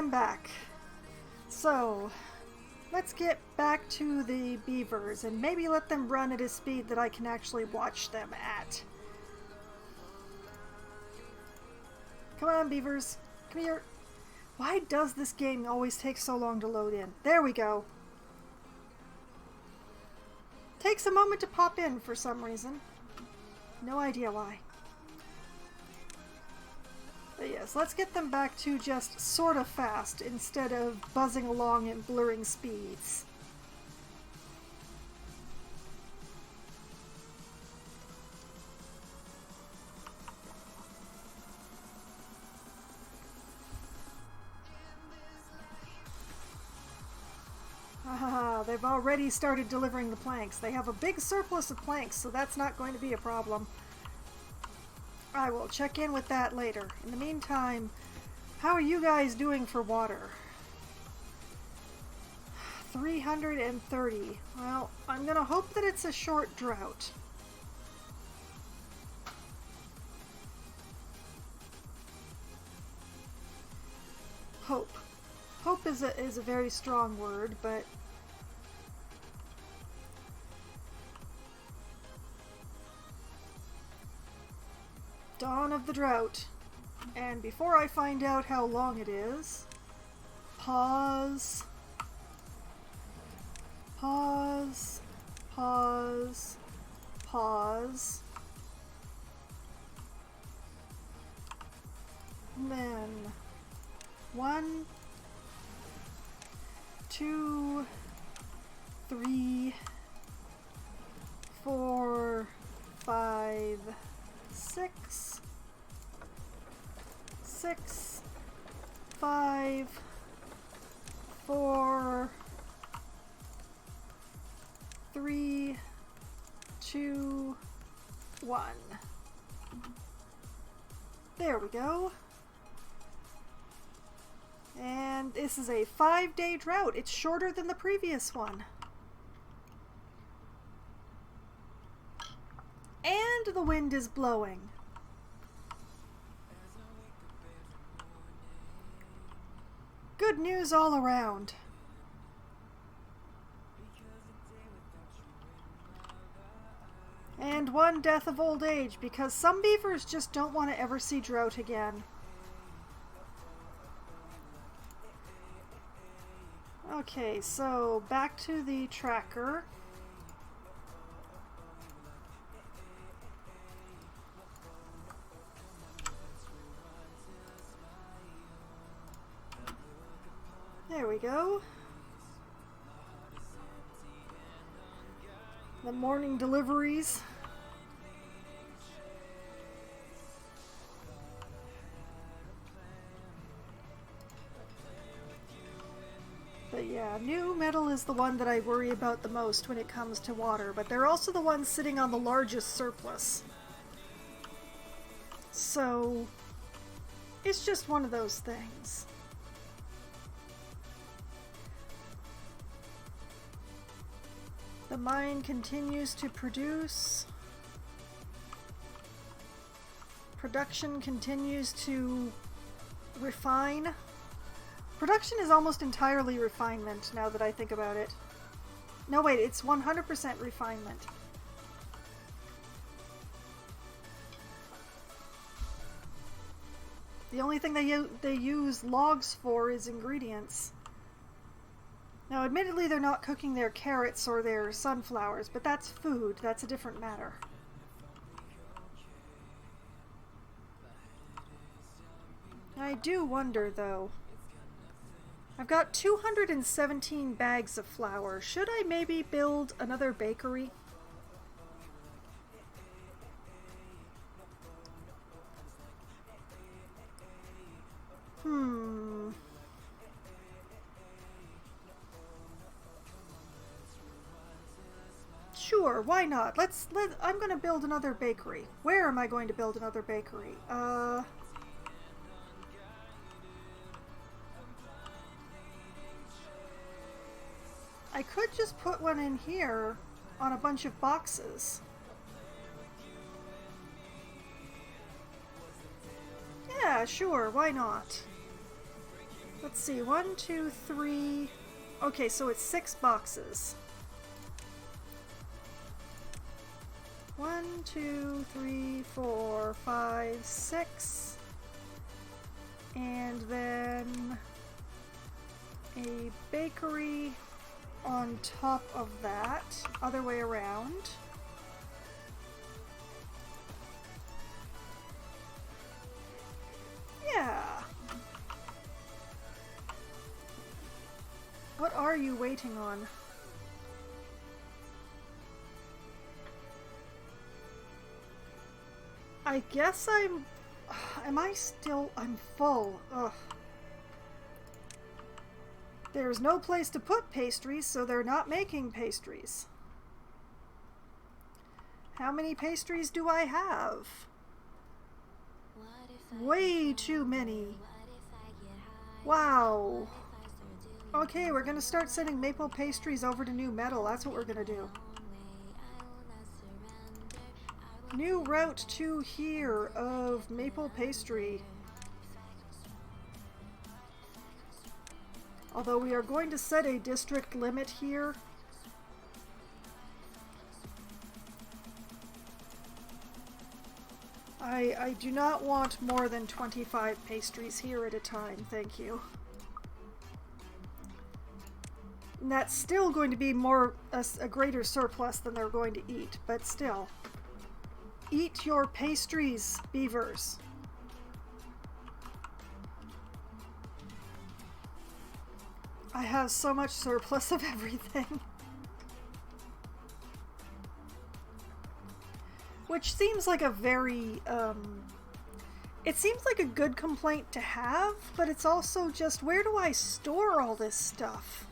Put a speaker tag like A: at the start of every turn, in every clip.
A: I'm back. So, let's get back to the beavers and maybe let them run at a speed that I can actually watch them at. Come on, beavers. Come here. Why does this game always take so long to load in? There we go. Takes a moment to pop in for some reason. No idea why. But yes, let's get them back to just sort of fast instead of buzzing along at blurring speeds. Ah, they've already started delivering the planks. They have a big surplus of planks, so that's not going to be a problem. I will check in with that later. In the meantime, how are you guys doing for water? 330. Well, I'm gonna hope that it's a short drought. Hope. Hope is a very strong word, but dawn of the drought. And before I find out how long it is, pause, pause, pause, pause, and then 1, 2, 3, 4, 5, 6, 6, 5, 4, 3, 2, 1. There we go. And this is a 5-day drought. It's shorter than the previous one. And the wind is blowing. Good news all around. And one death of old age, because some beavers just don't want to ever see drought again. Okay, so back to the tracker. There we go. The morning deliveries. But yeah, new metal is the one that I worry about the most when it comes to water, but they're also the ones sitting on the largest surplus. So, it's just one of those things. The mine continues to produce. Production continues to refine. Production is almost entirely refinement, now that I think about it. No, wait, it's 100% refinement. The only thing they use logs for is ingredients. Now, admittedly, they're not cooking their carrots or their sunflowers, but that's food. That's a different matter. I do wonder, though. I've got 217 bags of flour. Should I maybe build another bakery? Sure, why not? I'm gonna build another bakery. Where am I going to build another bakery? I could just put one in here on a bunch of boxes. Yeah, sure, why not? Let's see, 1, 2, 3. Okay, so it's 6 boxes. 1, 2, 3, 4, 5, 6. And then a bakery on top of that, other way around. Yeah. What are you waiting on? I guess I'm... Am I still... I'm full. Ugh. There's no place to put pastries, so they're not making pastries. How many pastries do I have? Way too many. Wow. Okay, we're gonna start sending maple pastries over to New Metal. That's what we're gonna do. New route to here of maple pastry. Although we are going to set a district limit here. I do not want more than 25 pastries here at a time, thank you. And that's still going to be a greater surplus than they're going to eat, but still. Eat your pastries, beavers. I have so much surplus of everything. Which seems like a very, it seems like a good complaint to have, but it's also just, where do I store all this stuff?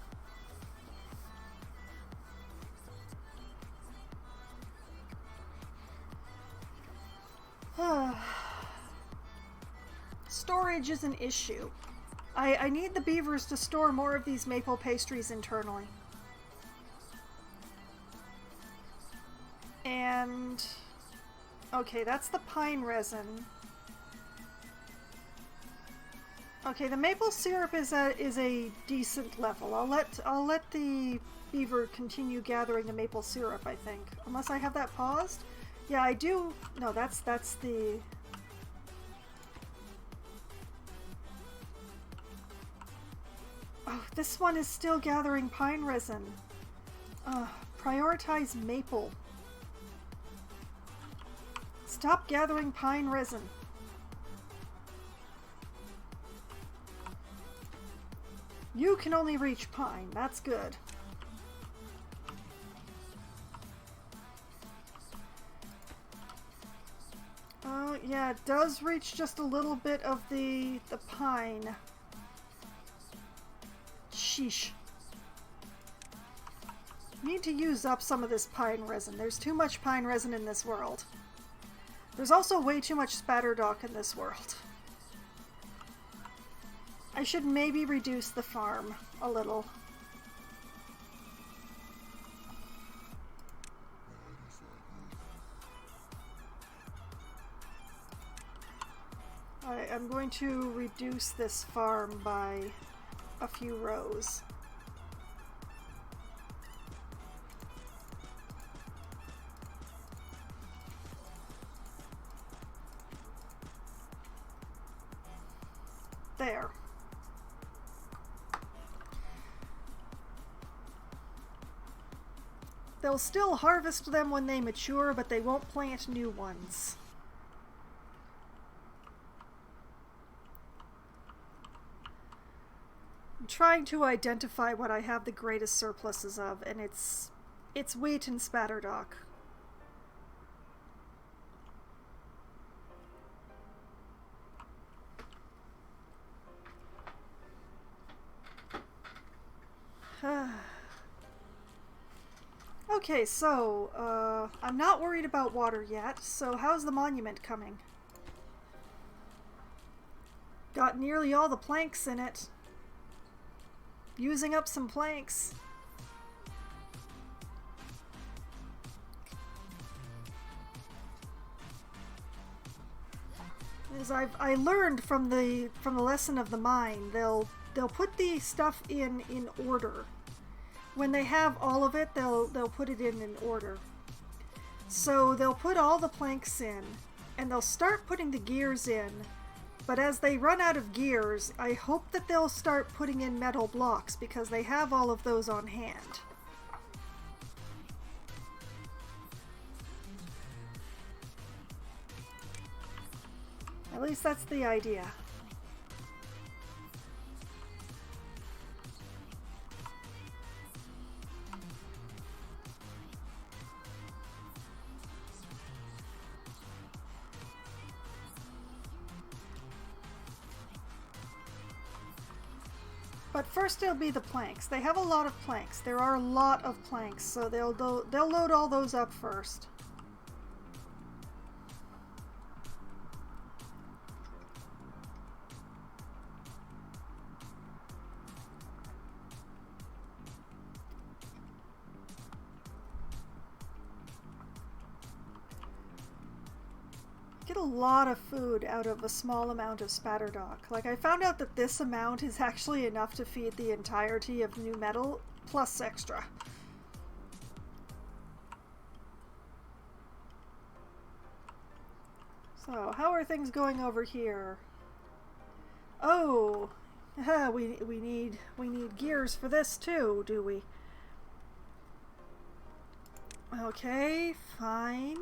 A: Storage is an issue. I need the beavers to store more of these maple pastries internally. And... okay, that's the pine resin. Okay, the maple syrup is a decent level. I'll let the beaver continue gathering the maple syrup, I think. Unless I have that paused? Yeah, I do. No, that's the... oh, this one is still gathering pine resin. Prioritize maple. Stop gathering pine resin. You can only reach pine. That's good. Oh, yeah, it does reach just a little bit of the pine. Sheesh. Need to use up some of this pine resin. There's too much pine resin in this world. There's also way too much spatterdock in this world. I should maybe reduce the farm a little. I'm going to reduce this farm by a few rows. There. They'll still harvest them when they mature, but they won't plant new ones. I'm trying to identify what I have the greatest surpluses of, and it's wheat and spatterdock. Okay, so, I'm not worried about water yet, so how's the monument coming? Got nearly all the planks in it. Using up some planks. As I learned from the lesson of the mine, they'll put the stuff in order. When they have all of it, they'll put it in order. So they'll put all the planks in, and they'll start putting the gears in. But as they run out of gears, I hope that they'll start putting in metal blocks because they have all of those on hand. At least that's the idea. But first it'll be the planks. They have a lot of planks. There are a lot of planks, so they'll load all those up first. Get a lot of food out of a small amount of spatterdock. Like, I found out that this amount is actually enough to feed the entirety of new metal plus extra. So, how are things going over here? Oh, we need gears for this too, do we? Okay, fine.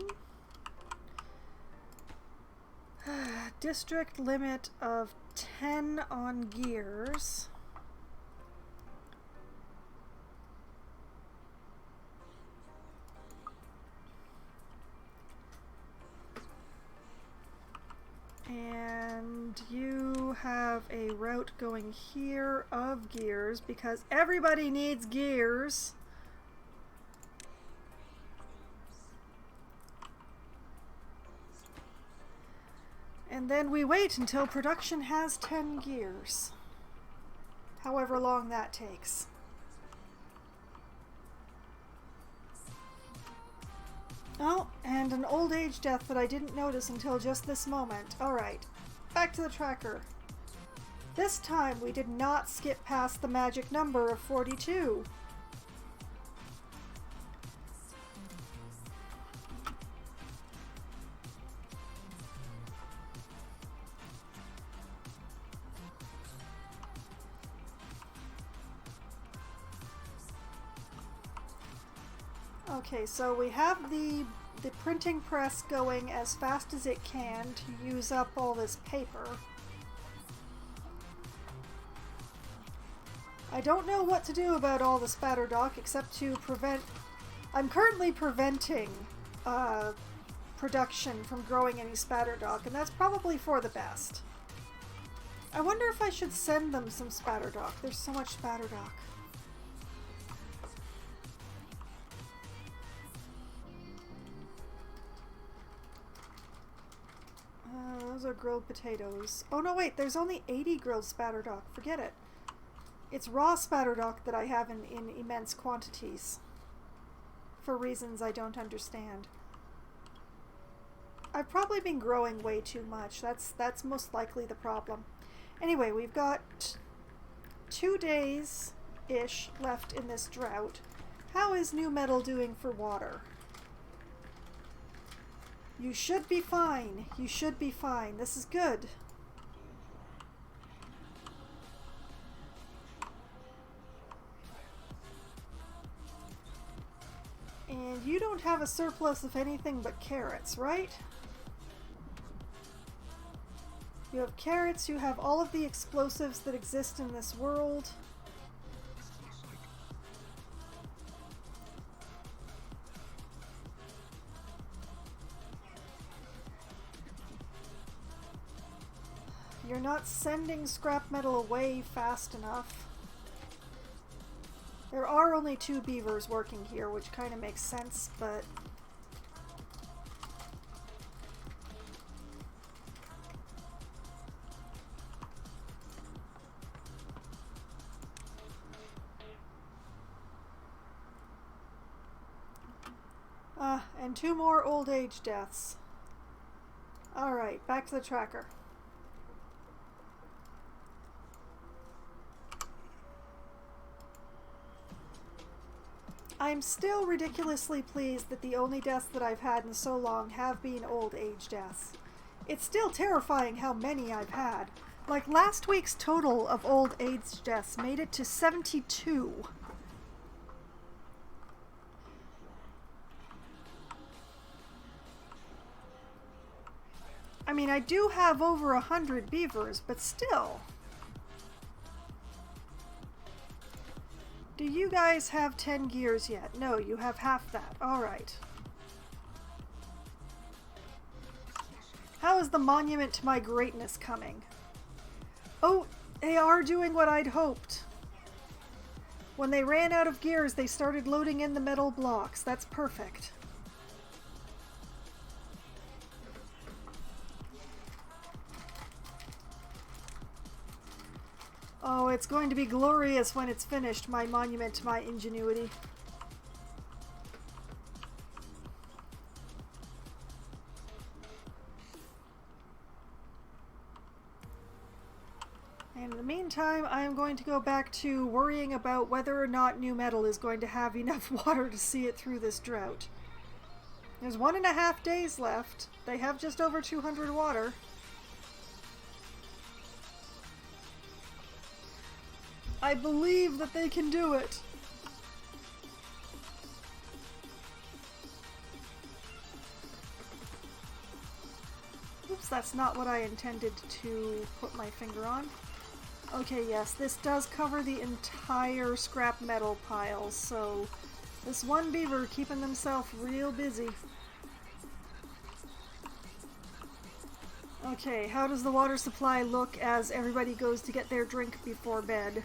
A: District limit of 10 on gears. And you have a route going here of gears because everybody needs gears. And then we wait until production has 10 gears. However long that takes. Oh, and an old age death that I didn't notice until just this moment. Alright, back to the tracker. This time we did not skip past the magic number of 42. Okay, so we have the printing press going as fast as it can to use up all this paper. I don't know what to do about all the spatterdock except to prevent... I'm currently preventing production from growing any spatterdock, and that's probably for the best. I wonder if I should send them some spatterdock. There's so much spatterdock. Those are grilled potatoes. Oh no, wait, there's only 80 grilled spatterdock. Forget it. It's raw spatterdock that I have in immense quantities. For reasons I don't understand. I've probably been growing way too much. That's most likely the problem. Anyway, we've got 2 days-ish left in this drought. How is new metal doing for water? You should be fine. You should be fine. This is good. And you don't have a surplus of anything but carrots, right? You have carrots, you have all of the explosives that exist in this world. You're not sending scrap metal away fast enough. There are only 2 beavers working here, which kind of makes sense, but... and 2 more old age deaths. Alright, back to the tracker. I'm still ridiculously pleased that the only deaths that I've had in so long have been old age deaths. It's still terrifying how many I've had. Like last week's total of old age deaths made it to 72. I mean, I do have over 100 beavers, but still. Do you guys have 10 gears yet? No, you have half that. Alright. How is the monument to my greatness coming? Oh, they are doing what I'd hoped. When they ran out of gears, they started loading in the metal blocks. That's perfect. Oh, it's going to be glorious when it's finished, my monument to my ingenuity. And in the meantime, I am going to go back to worrying about whether or not New Metal is going to have enough water to see it through this drought. There's 1.5 days left. They have just over 200 water. I believe that they can do it. Oops, that's not what I intended to put my finger on. Okay, yes, this does cover the entire scrap metal pile, so this one beaver keeping themselves real busy. Okay, how does the water supply look as everybody goes to get their drink before bed?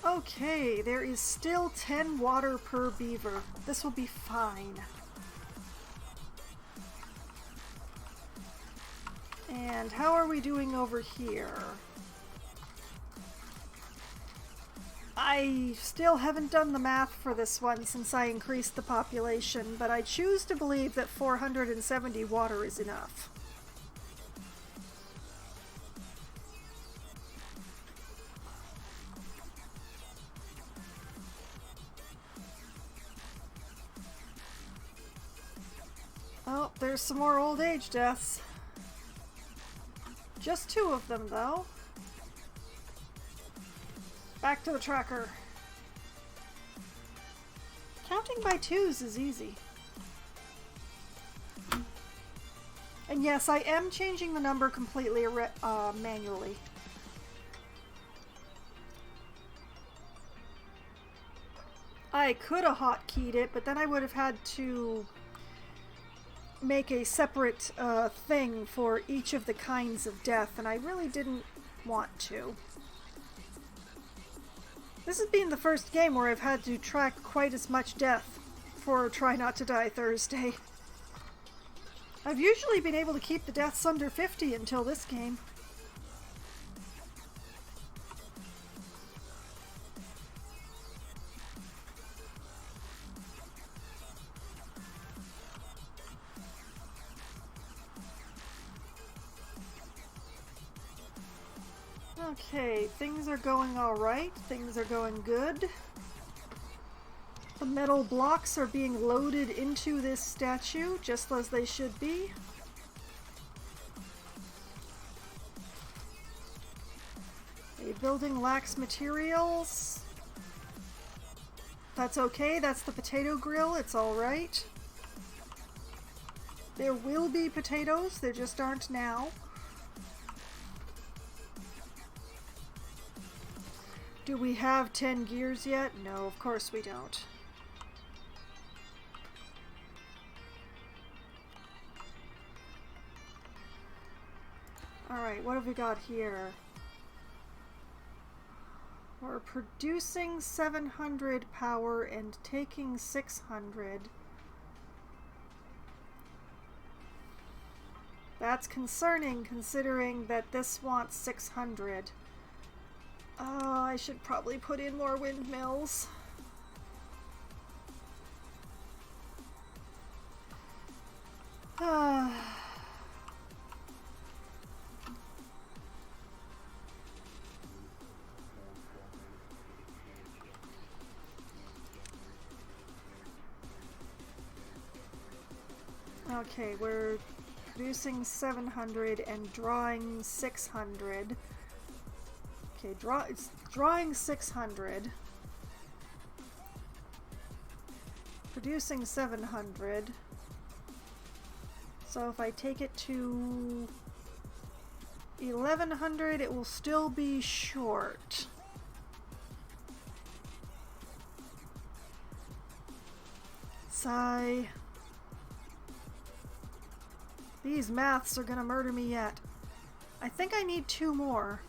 A: Okay, there is still 10 water per beaver. This will be fine. And how are we doing over here? I still haven't done the math for this one since I increased the population, but I choose to believe that 470 water is enough. Oh, there's some more old age deaths. Just 2 of them, though. Back to the tracker. Counting by 2s is easy. And yes, I am changing the number completely manually. I could have hotkeyed it, but then I would have had to make a separate thing for each of the kinds of death, and I really didn't want to. This has been the first game where I've had to track quite as much death for Try Not to Die Thursday. I've usually been able to keep the deaths under 50 until this game. Okay, things are going alright. Things are going good. The metal blocks are being loaded into this statue, just as they should be. A building lacks materials. That's okay, that's the potato grill, it's alright. There will be potatoes, there just aren't now. Do we have 10 gears yet? No, of course we don't. Alright, what have we got here? We're producing 700 power and taking 600. That's concerning considering that this wants 600. Oh, I should probably put in more windmills. Okay, we're producing 700 and drawing 600. Okay, it's drawing 600. Producing 700. So if I take it to 1100, it will still be short. Sigh. These maths are gonna murder me yet. I think I need 2 more.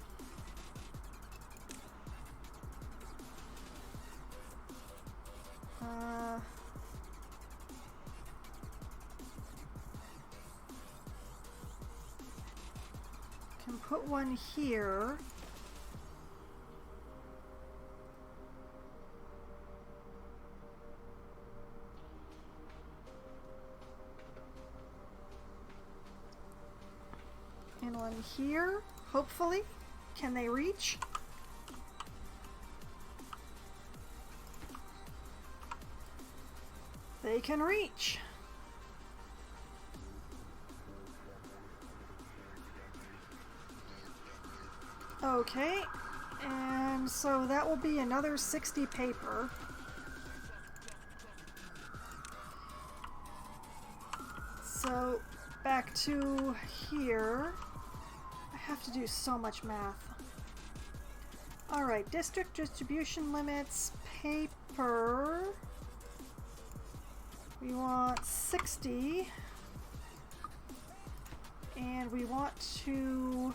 A: Can put one here. And one here, hopefully. Can they reach? They can reach. Okay, and so that will be another 60 paper. So back to here. I have to do so much math. Alright, district distribution limits, paper. We want 60. And we want to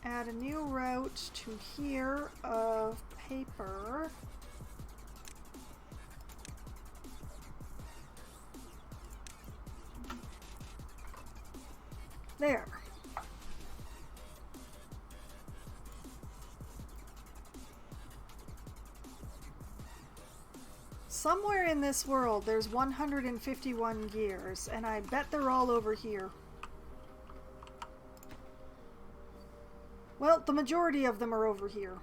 A: add a new route to here of paper. There. Somewhere in this world there's 151 gears, and I bet they're all over here. Well, the majority of them are over here.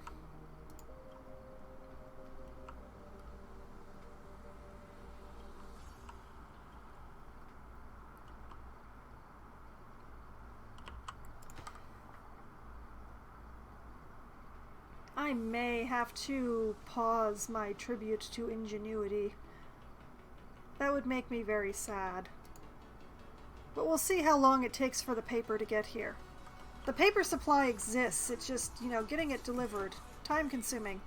A: I may have to pause my tribute to ingenuity. That would make me very sad. But we'll see how long it takes for the paper to get here. The paper supply exists, it's just, you know, getting it delivered. Time consuming.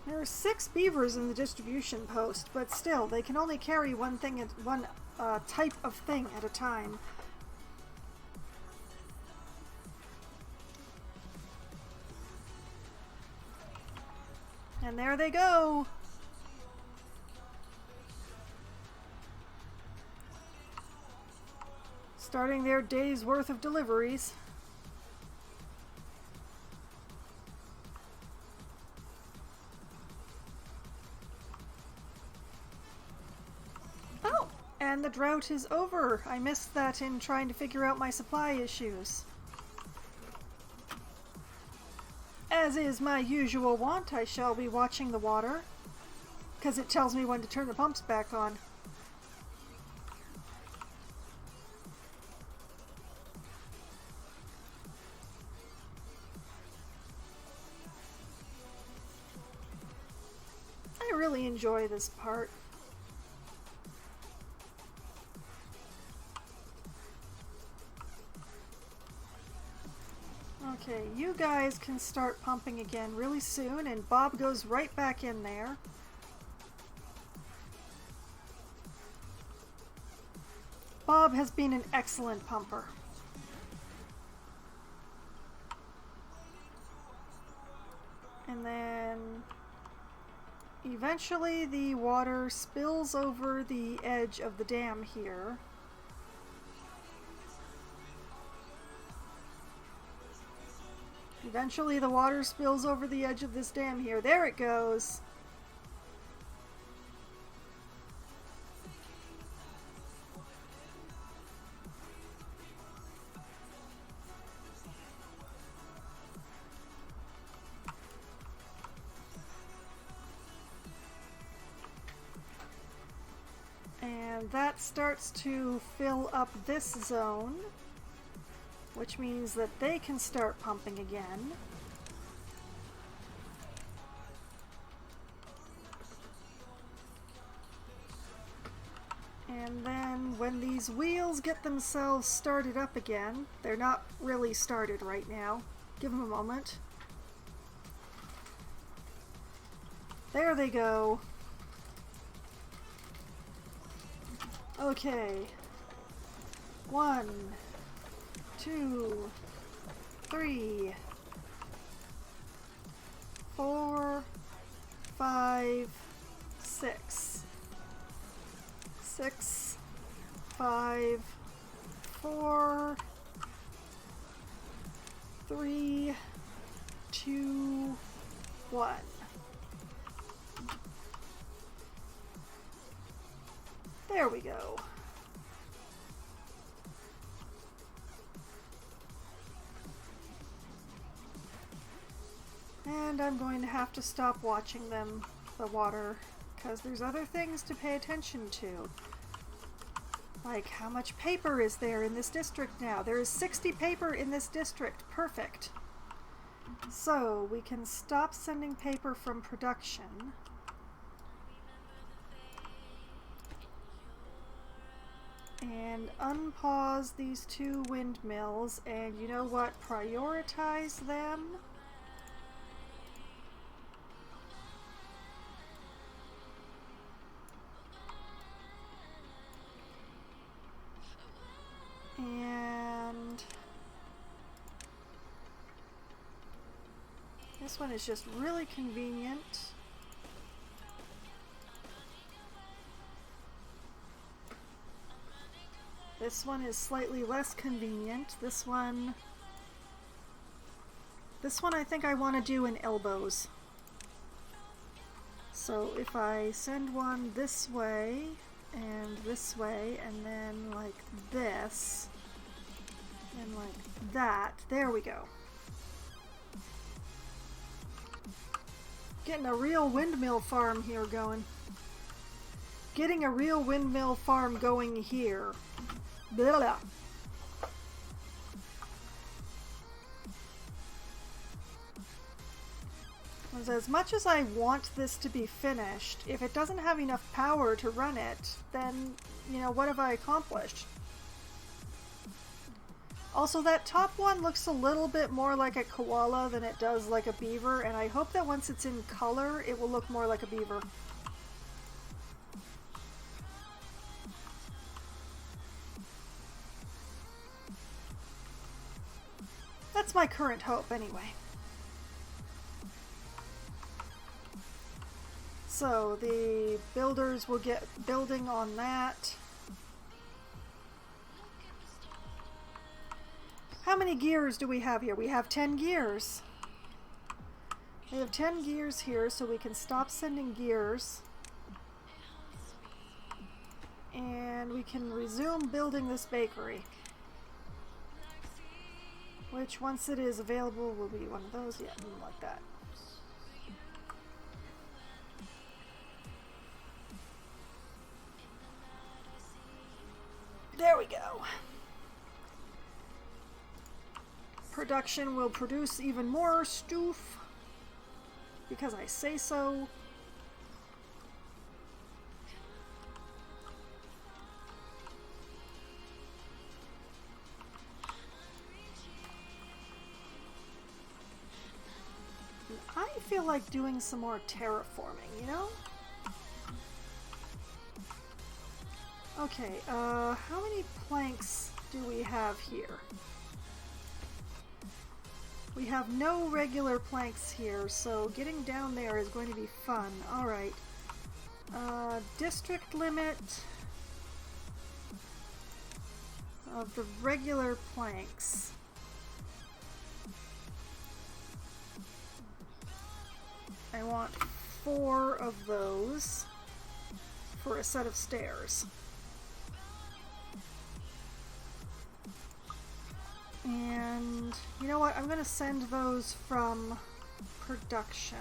A: There are 6 beavers in the distribution post, but still, they can only carry one thing at one type of thing at a time. And there they go! Starting their day's worth of deliveries. Oh! And the drought is over. I missed that in trying to figure out my supply issues. As is my usual wont, I shall be watching the water, because it tells me when to turn the pumps back on. I really enjoy this part. Okay, you guys can start pumping again really soon, and Bob goes right back in there. Bob has been an excellent pumper. And then eventually the water spills over the edge of the dam here. Eventually the water spills over the edge of this dam here. There it goes. that starts to fill up this zone, which means that they can start pumping again. And then when these wheels get themselves started up again, they're not really started right now. Give them a moment. There they go. Okay. 1, 2, 3, 4, 5, 6. 6, 5, 4, 3, 2, 1. There we go. And I'm going to have to stop watching them, the water, because there's other things to pay attention to. Like, how much paper is there in this district now? There is 60 paper in this district. Perfect. So, we can stop sending paper from production. And unpause these 2 windmills, and you know what? Prioritize them. And this one is just really convenient. This one is slightly less convenient. This one I think I want to do in elbows. So if I send one this way, and this way, and then like this, and like that. There we go. Getting a real windmill farm here going. Getting a real windmill farm going here. Blah, blah. As much as I want this to be finished, if it doesn't have enough power to run it, then, you know, what have I accomplished? Also, that top one looks a little bit more like a koala than it does like a beaver, and I hope that once it's in color, it will look more like a beaver. That's my current hope, anyway. So the builders will get building on that. How many gears do we have here? We have 10 gears. We have 10 gears here, so we can stop sending gears. And we can resume building this bakery. Which, once it is available, will be one of those. Yeah, like that. There we go. Production will produce even more stoof because I say so. I feel like doing some more terraforming, you know? Okay, how many planks do we have here? We have no regular planks here, so getting down there is going to be fun. Alright. District limit of the regular planks. I want 4 of those for a set of stairs. And you know what? I'm going to send those from production.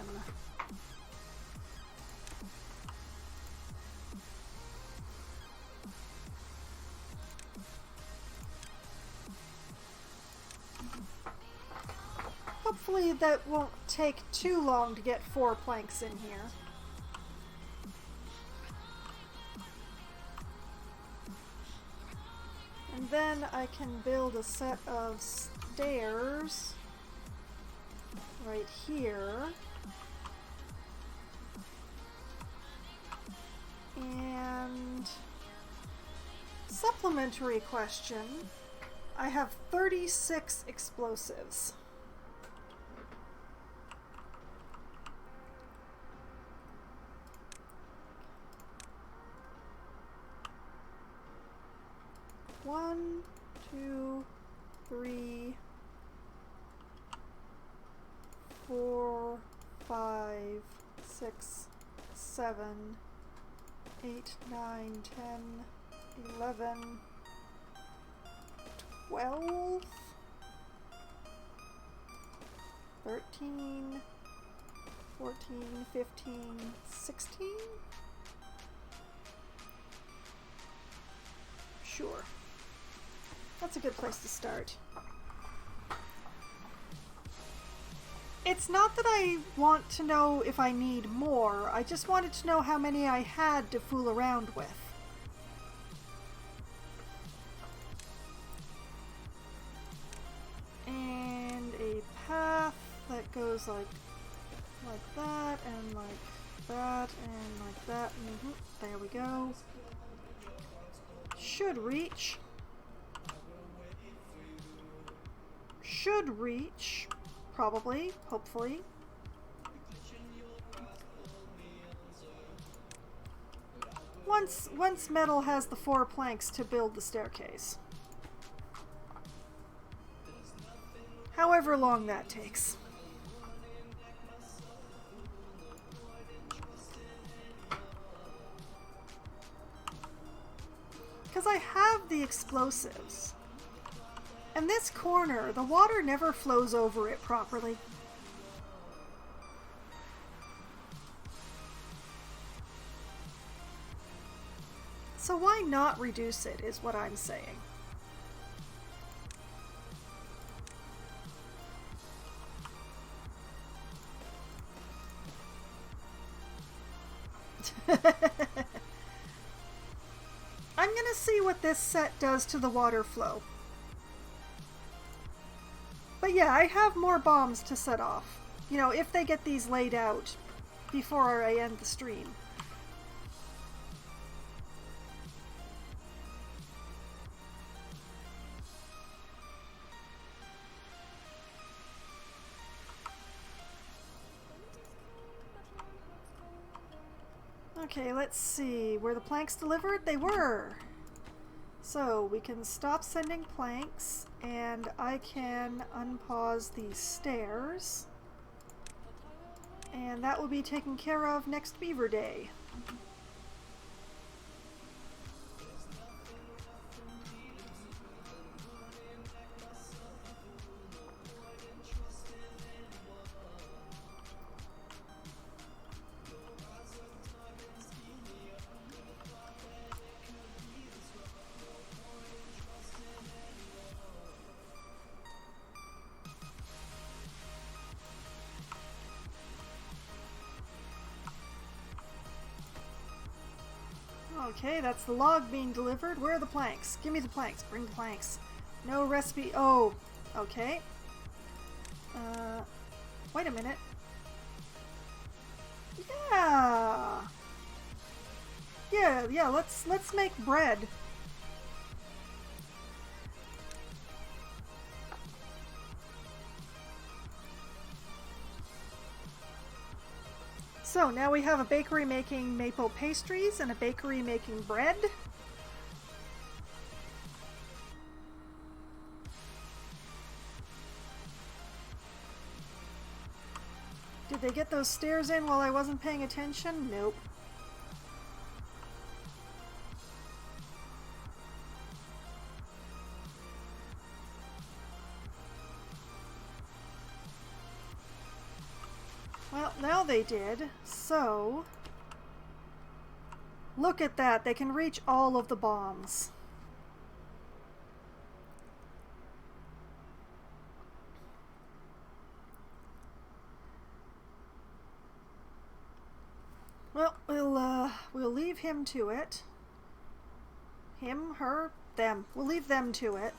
A: Hopefully that won't take too long to get 4 planks in here. And then I can build a set of stairs right here. And supplementary question. I have 36 explosives. One, two, three, 4, 5, 6, 7, 8, 9, 10, 11, 12, 13, 14, 15, 16? Sure. That's a good place to start. It's not that I want to know if I need more, I just wanted to know how many I had to fool around with. And a path that goes like that, and like that, and like that. There we go. Should reach. Should reach. Probably, hopefully. Once metal has the 4 planks to build the staircase. However long that takes. Because I have the explosives. And this corner, the water never flows over it properly. So why not reduce it, is what I'm saying. I'm gonna see what this set does to the water flow. But yeah, I have more bombs to set off. You know, if they get these laid out before I end the stream. Okay, let's see. Were the planks delivered? They were! So, we can stop sending planks, and I can unpause these stairs. And that will be taken care of next Beaver Day. Okay, that's the log being delivered. Where are the planks? Give me the planks. Bring the planks. No recipe. Oh, okay. Wait a minute. Yeah. Yeah, let's make bread. So now we have a bakery making maple pastries and a bakery making bread. Did they get those stairs in while I wasn't paying attention? Nope. Well, now they did, so look at that, they can reach all of the bombs. Well, we'll leave him to it. Him, her, them. We'll leave them to it.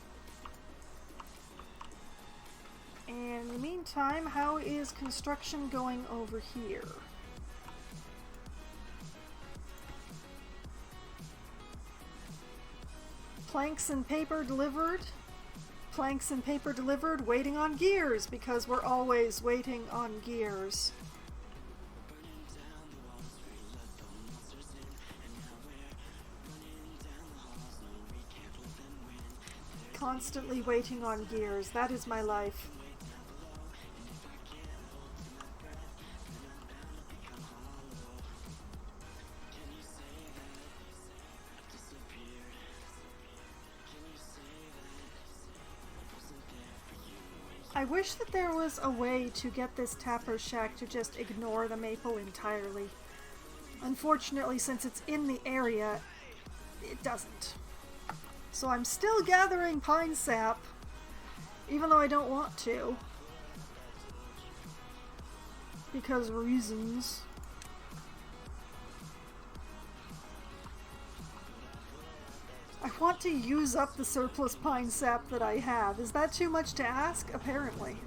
A: And in the meantime, how is construction going over here? Planks and paper delivered. Planks and paper delivered, waiting on gears, because we're always waiting on gears. Constantly waiting on gears. That is my life. I wish that there was a way to get this tapper shack to just ignore the maple entirely. Unfortunately, since it's in the area, it doesn't. So I'm still gathering pine sap, even though I don't want to. Because reasons. I want to use up the surplus pine sap that I have. Is that too much to ask? Apparently.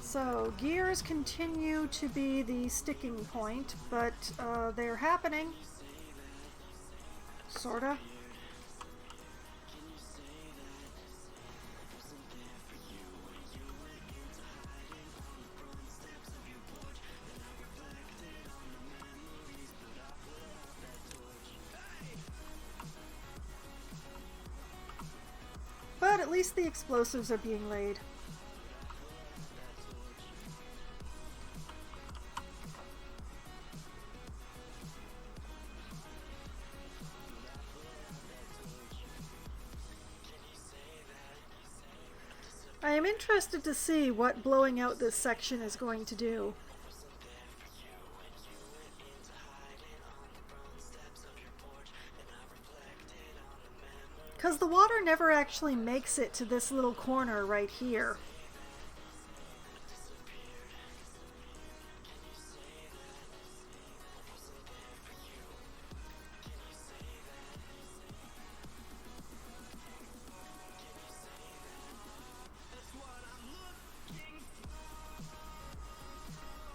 A: So, gears continue to be the sticking point, but they're happening. Sorta. But at least the explosives are being laid. I am interested to see what blowing out this section is going to do. Because the water never actually makes it to this little corner right here.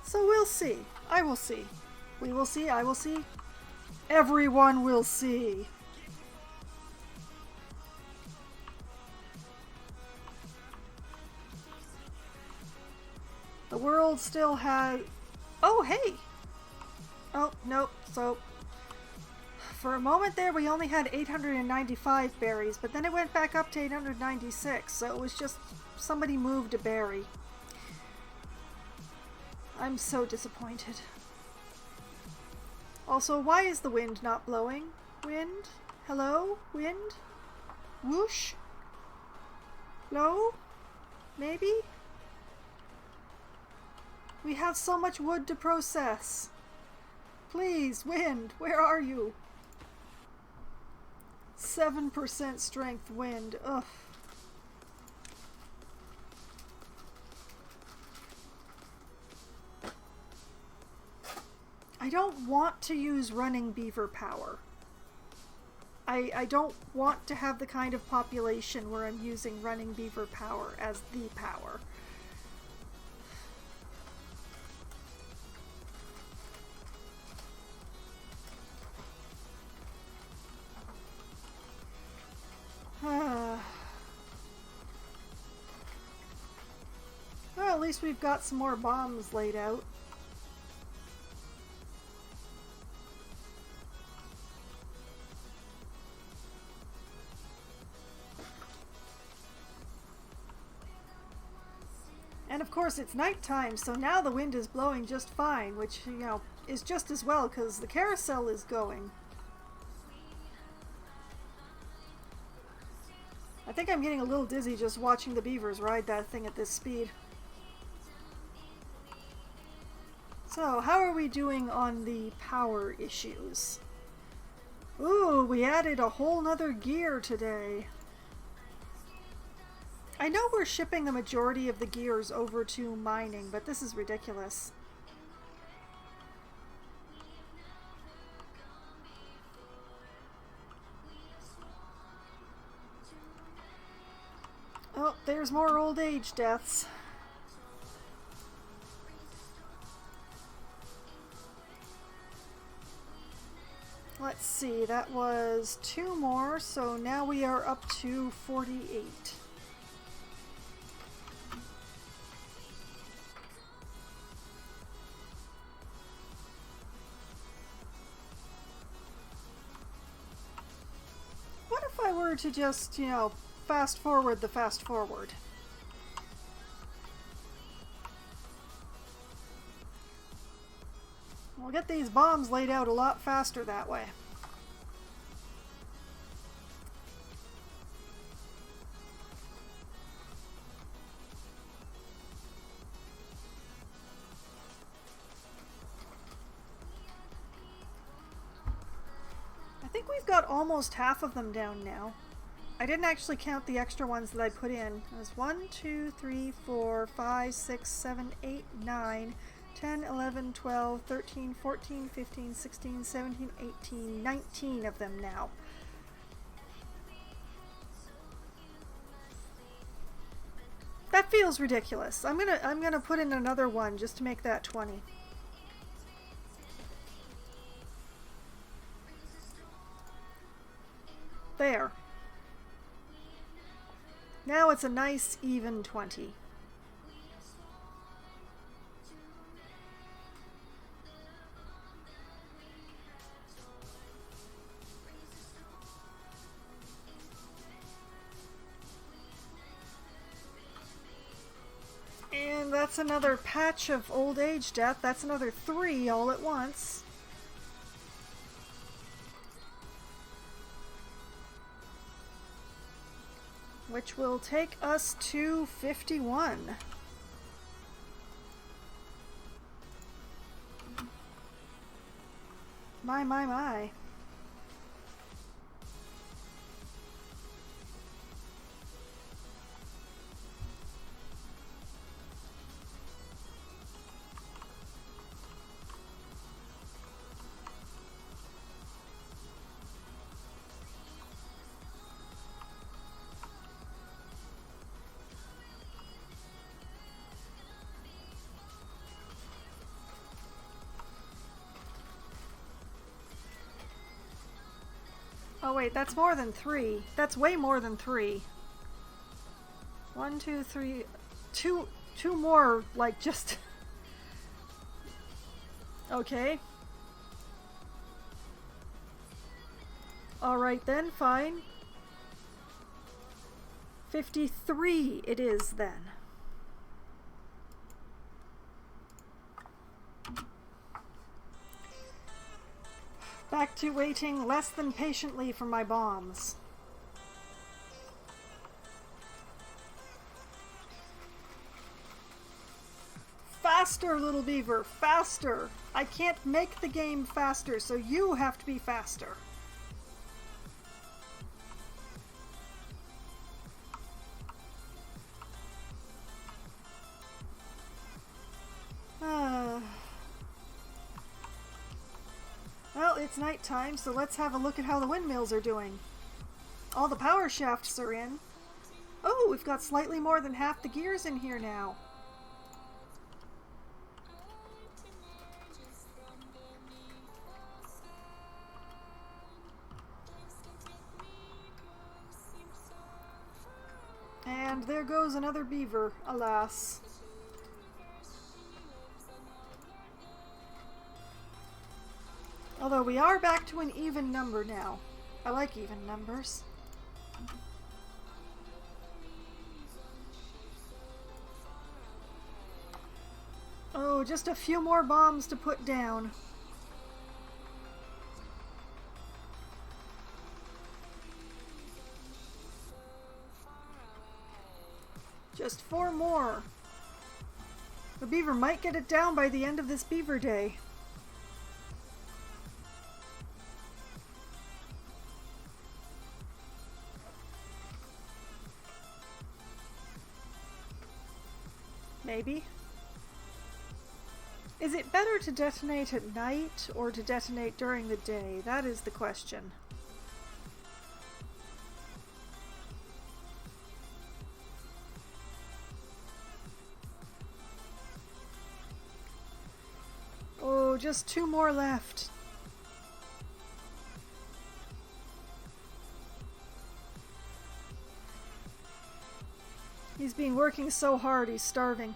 A: So we'll see. I will see. We will see. I will see. Everyone will see. The world still has... Oh, hey! Oh, nope. So, for a moment there, we only had 895 berries, but then it went back up to 896, so it was just somebody moved a berry. I'm so disappointed. Also, why is the wind not blowing? Wind? Hello? Wind? Whoosh? Blow? Maybe? We have so much wood to process. Please, wind, where are you? 7% strength wind. Ugh. I don't want to use running beaver power. I don't want to have the kind of population where I'm using running beaver power as the power. Well, at least we've got some more bombs laid out. And of course it's nighttime, so now the wind is blowing just fine, which, you know, is just as well because the carousel is going. I think I'm getting a little dizzy just watching the beavers ride that thing at this speed. So, how are we doing on the power issues? Ooh, we added a whole nother gear today. I know we're shipping the majority of the gears over to mining, but this is ridiculous. Oh, there's more old age deaths. Let's see, that was 2 more, so now we are up to 48. What if I were to just, you know, fast forward the fast forward? We'll get these bombs laid out a lot faster that way. I think we've got almost half of them down now. I didn't actually count the extra ones that I put in. It was 1, 2, 3, 4, 5, 6, 7, 8, 9, 10, 11, 12, 13, 14, 15, 16, 17, 18, 19 of them now. That feels ridiculous. I'm gonna put in another one just to make that 20. There. Now it's a nice even 20. And that's another patch of old age death. That's another 3 all at once. Which will take us to 51. My. Oh wait, that's more than 3. That's way more than 3. 1, 2, 3, 2 more, like just... Okay. Alright then, fine. 53 it is then. Back to waiting less than patiently for my bombs. Faster, little beaver, faster! I can't make the game faster, so you have to be faster. Well, it's nighttime, so let's have a look at how the windmills are doing. All the power shafts are in. Oh, we've got slightly more than half the gears in here now. And there goes another beaver, alas. Although we are back to an even number now. I like even numbers. Oh, just a few more bombs to put down. Just 4 more. The beaver might get it down by the end of this beaver day. maybe. Is it better to detonate at night or to detonate during the day? That is the question. Oh, just 2 more left. He's been working so hard, he's starving.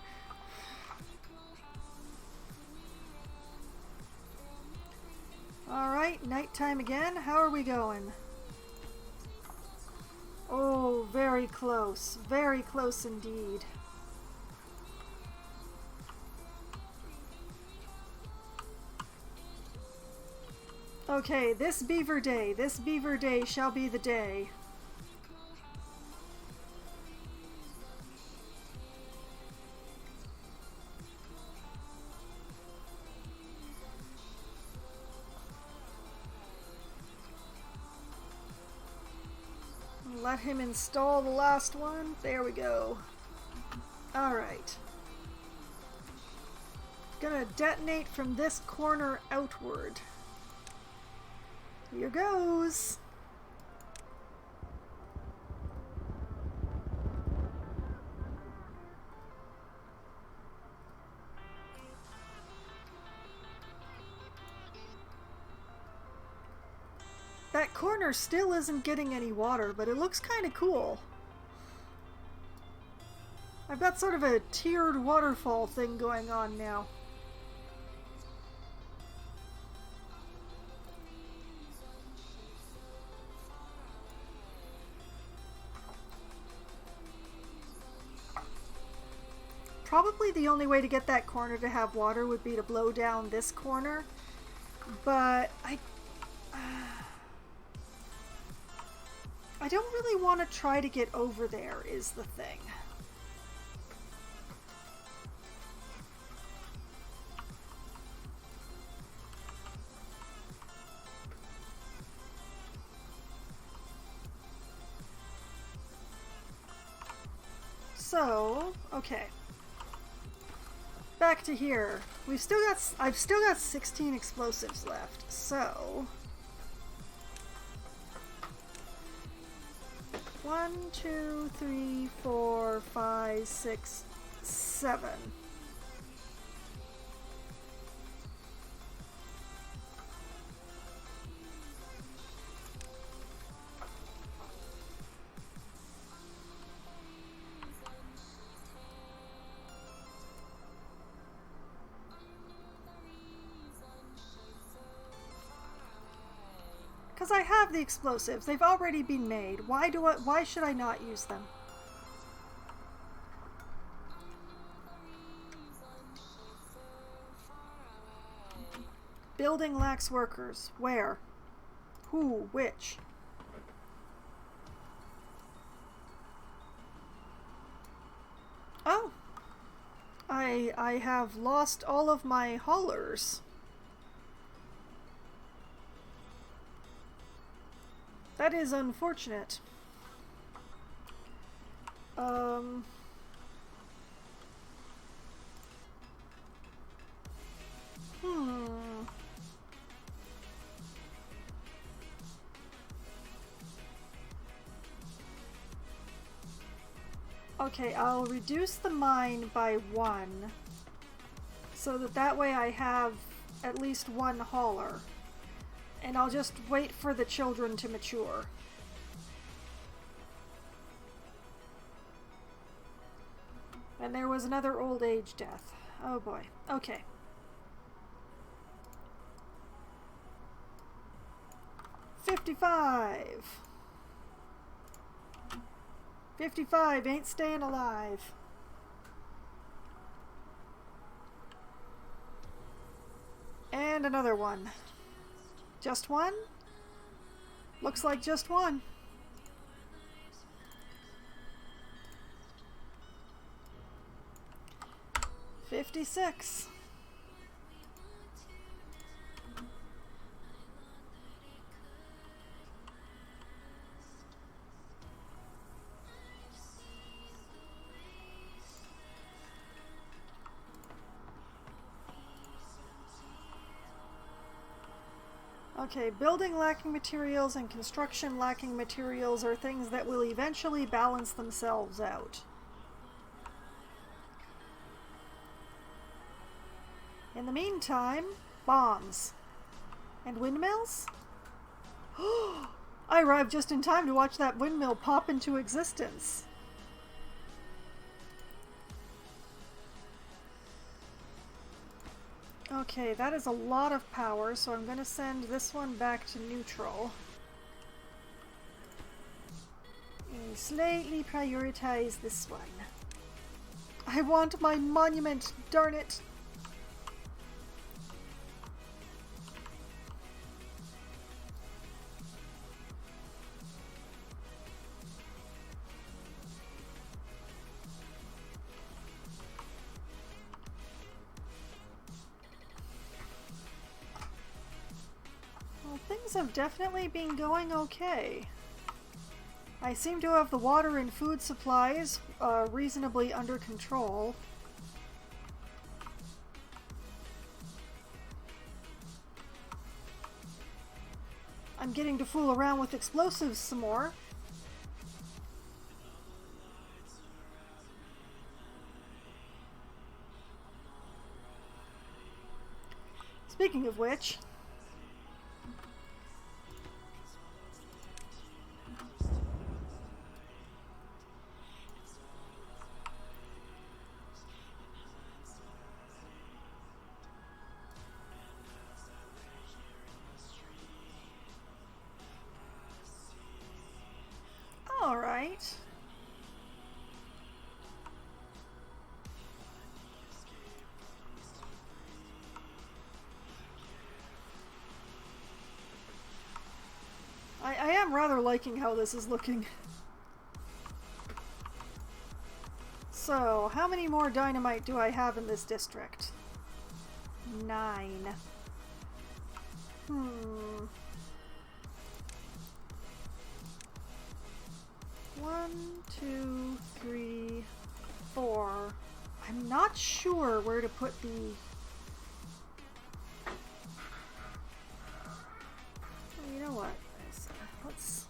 A: Alright, nighttime again. How are we going? Oh, very close. Very close indeed. Okay, this beaver day shall be the day. Let him install the last one. There we go. Alright. Gonna detonate from this corner outward. Here goes. That corner still isn't getting any water, but it looks kind of cool. I've got sort of a tiered waterfall thing going on now. Probably the only way to get that corner to have water would be to blow down this corner, but I don't really want to try to get over there is the thing. So, okay. Back to here. I've still got 16 explosives left, so 1, 2, 3, 4, 5, 6, 7. Because I have the explosives. They've already been made. Why should I not use them? Building lacks workers. Where? Who? Which? Oh! I have lost all of my haulers. That is unfortunate. Okay, I'll reduce the mine by 1 so that way I have at least 1 hauler. And I'll just wait for the children to mature. And there was another old age death. Oh boy. Okay. $55. 55 ain't staying alive. And another one. Just one? Looks like just one. $56. Okay, building lacking materials and construction lacking materials are things that will eventually balance themselves out. In the meantime, bombs. And windmills? I arrived just in time to watch that windmill pop into existence. Okay, that is a lot of power, so I'm going to send this one back to neutral. And slightly prioritize this one. I want my monument, darn it! Things have definitely been going okay. I seem to have the water and food supplies reasonably under control. I'm getting to fool around with explosives some more. Speaking of which... Alright. I am rather liking how this is looking. So, how many more dynamite do I have in this district? 9. 1, 2, 3, 4. I'm not sure where to put the... Well, you know what? Let's...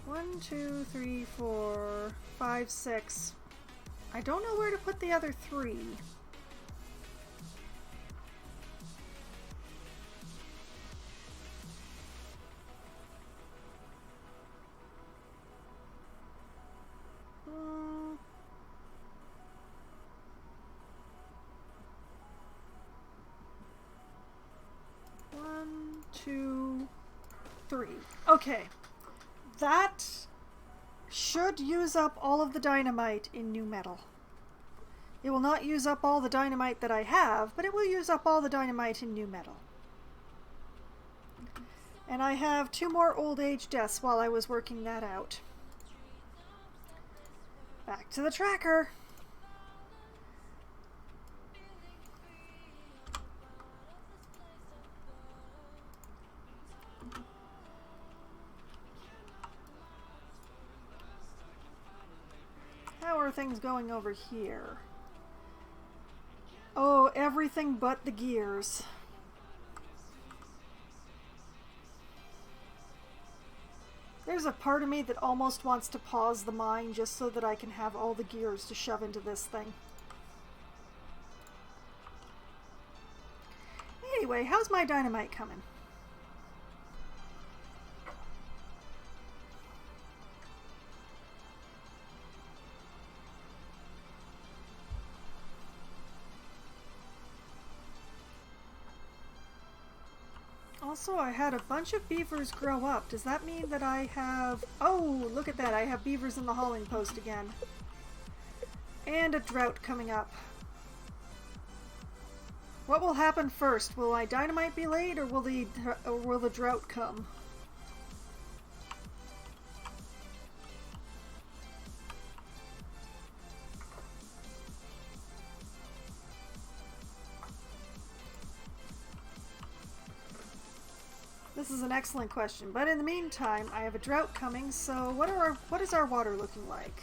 A: One, 2, 3, 4, 5, 6. I don't know where to put the other 3. One, 2, 3. Okay. That should use up all of the dynamite in new metal. It will not use up all the dynamite that I have, but it will use up all the dynamite in new metal. And I have 2 more old age deaths while I was working that out. Back to the tracker. How are things going over here? Oh, everything but the gears. There's a part of me that almost wants to pause the mine just so that I can have all the gears to shove into this thing. Anyway, how's my dynamite coming? Also, I had a bunch of beavers grow up. Does that mean that I have... Oh, look at that. I have beavers in the hauling post again. And a drought coming up. What will happen first? Will my dynamite be late, or will the drought come? This is an excellent question, but in the meantime, I have a drought coming, so what is our water looking like?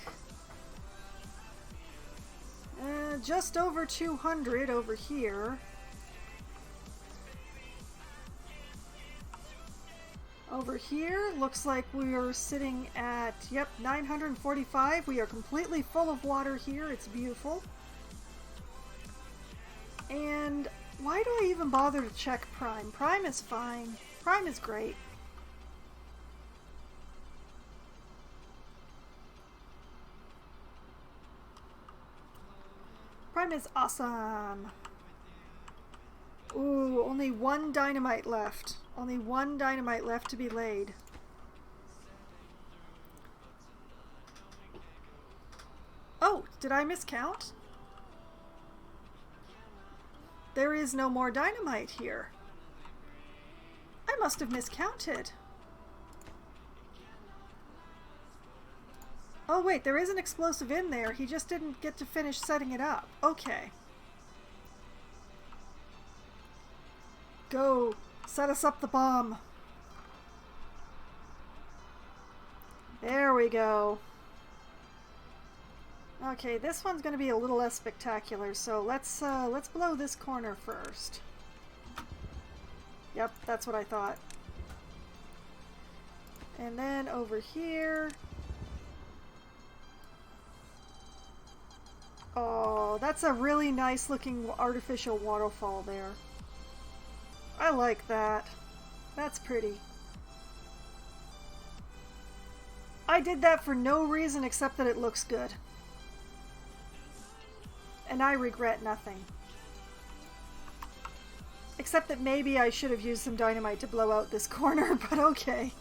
A: Just over 200 over here. Over here, looks like we are sitting at, yep, 945. We are completely full of water here. It's beautiful. And why do I even bother to check Prime? Prime is fine. Prime is great. Prime is awesome. Ooh, only one dynamite left. Only one dynamite left to be laid. Oh, did I miscount? There is no more dynamite here. I must have miscounted. Oh wait, there is an explosive in there. He just didn't get to finish setting it up. Okay. Go. Set us up the bomb. There we go. Okay, this one's going to be a little less spectacular, so let's blow this corner first. Yep, that's what I thought. And then over here. Oh, that's a really nice looking artificial waterfall there. I like that. That's pretty. I did that for no reason except that it looks good. And I regret nothing. Except that maybe I should have used some dynamite to blow out this corner, but okay.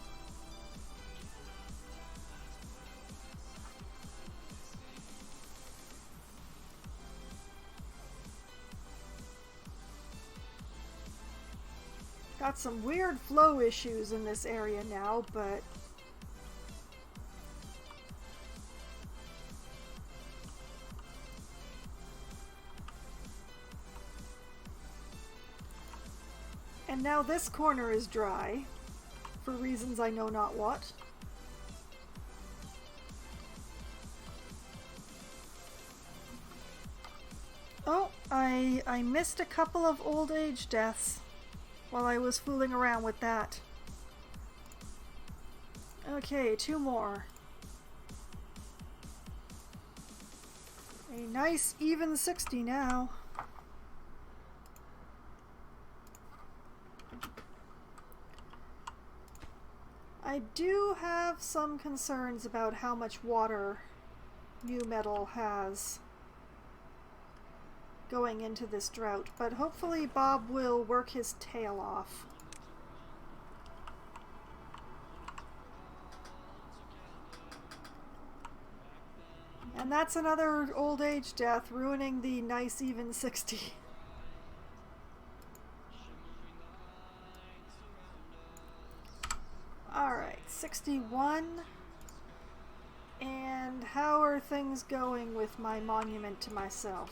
A: Got some weird flow issues in this area now, but and now this corner is dry, for reasons I know not what. Oh, I missed a couple of old age deaths while I was fooling around with that. Okay, two more. A nice even 60 now. I do have some concerns about how much water New Metal has going into this drought, but hopefully Bob will work his tail off. And that's another old age death, ruining the nice even 60. Alright, 61. And how are things going with my monument to myself?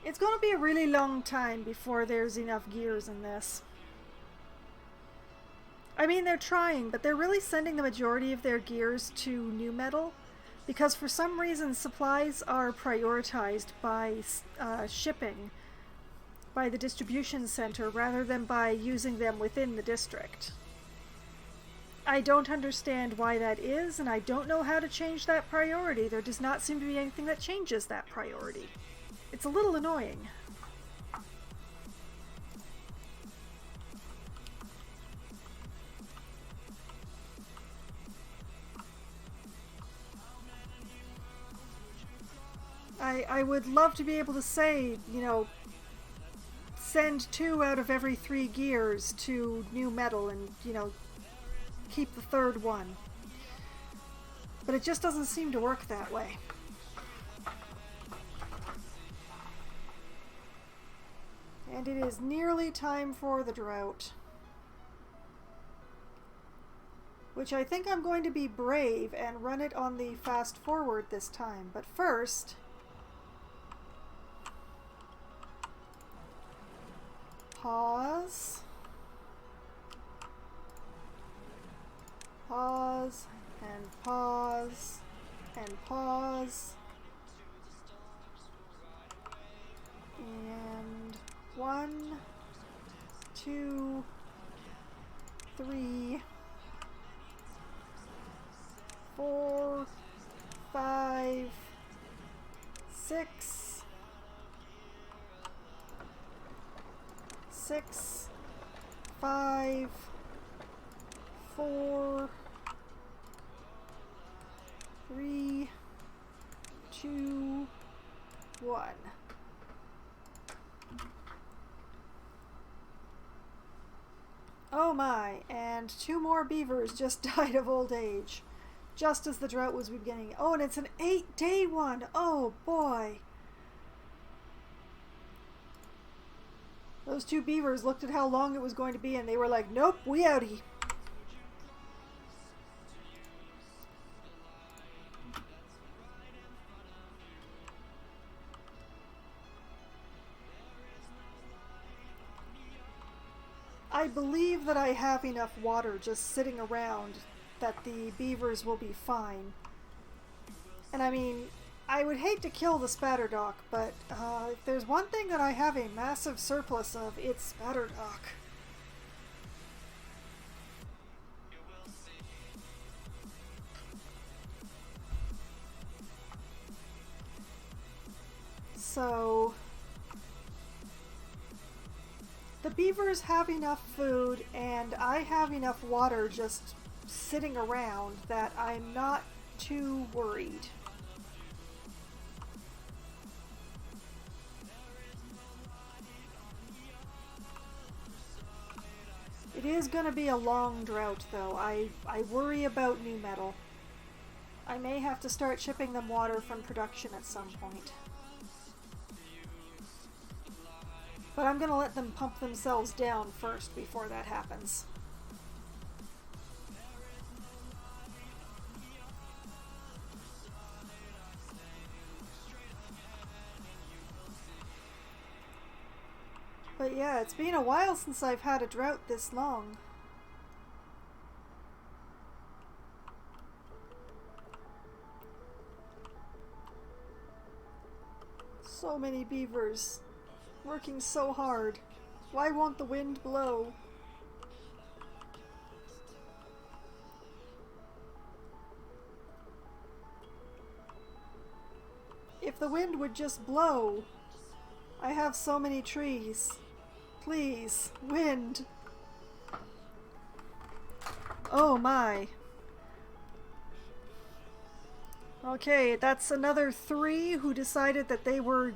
A: It's going to be a really long time before there's enough gears in this. I mean, they're trying, but they're really sending the majority of their gears to New Metal because for some reason supplies are prioritized by shipping by the distribution center rather than by using them within the district. I don't understand why that is, and I don't know how to change that priority. There does not seem to be anything that changes that priority. It's a little annoying. I would love to be able to say, you know, send 2 out of every 3 gears to New Metal and, you know, keep the third one. But it just doesn't seem to work that way. And it is nearly time for the drought. Which I think I'm going to be brave and run it on the fast forward this time. But first, pause, pause, and pause, and pause, And 1, 2, 3, 4, 5, 6, 6, 5, 4, 3, 2, 1. Oh my, and 2 more beavers just died of old age, just as the drought was beginning. Oh, and it's an 8-day one. Oh boy. Those 2 beavers looked at how long it was going to be and they were like, nope, we outie. I believe that I have enough water just sitting around that the beavers will be fine. And I mean, I would hate to kill the spatterdock, but if there's one thing that I have a massive surplus of, it's spatterdock. So the beavers have enough food and I have enough water just sitting around that I'm not too worried. It is going to be a long drought though. I worry about new metal. I may have to start shipping them water from production at some point. But I'm going to let them pump themselves down first before that happens. But yeah, it's been a while since I've had a drought this long. So many beavers. Working so hard. Why won't the wind blow? If the wind would just blow. I have so many trees. Please, wind. Oh my. Okay, that's another 3 who decided that they were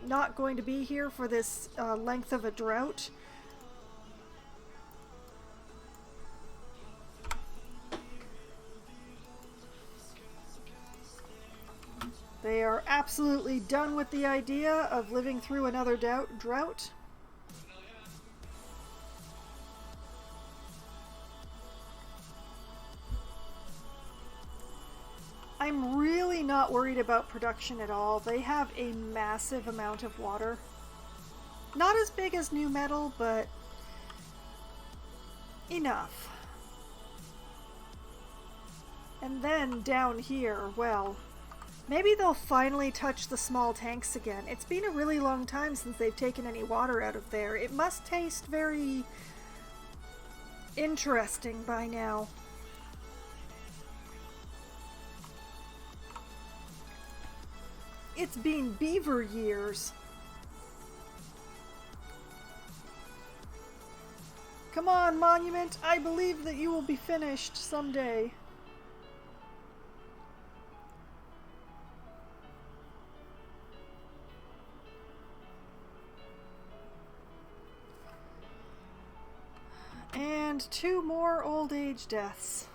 A: not going to be here for this length of a drought. They are absolutely done with the idea of living through another drought. I'm really not worried about production at all. They have a massive amount of water. Not as big as new metal, but enough. And then down here, well, maybe they'll finally touch the small tanks again. It's been a really long time since they've taken any water out of there. It must taste very interesting by now. It's been beaver years. Come on, Monument. I believe that you will be finished someday. And 2 more old age deaths.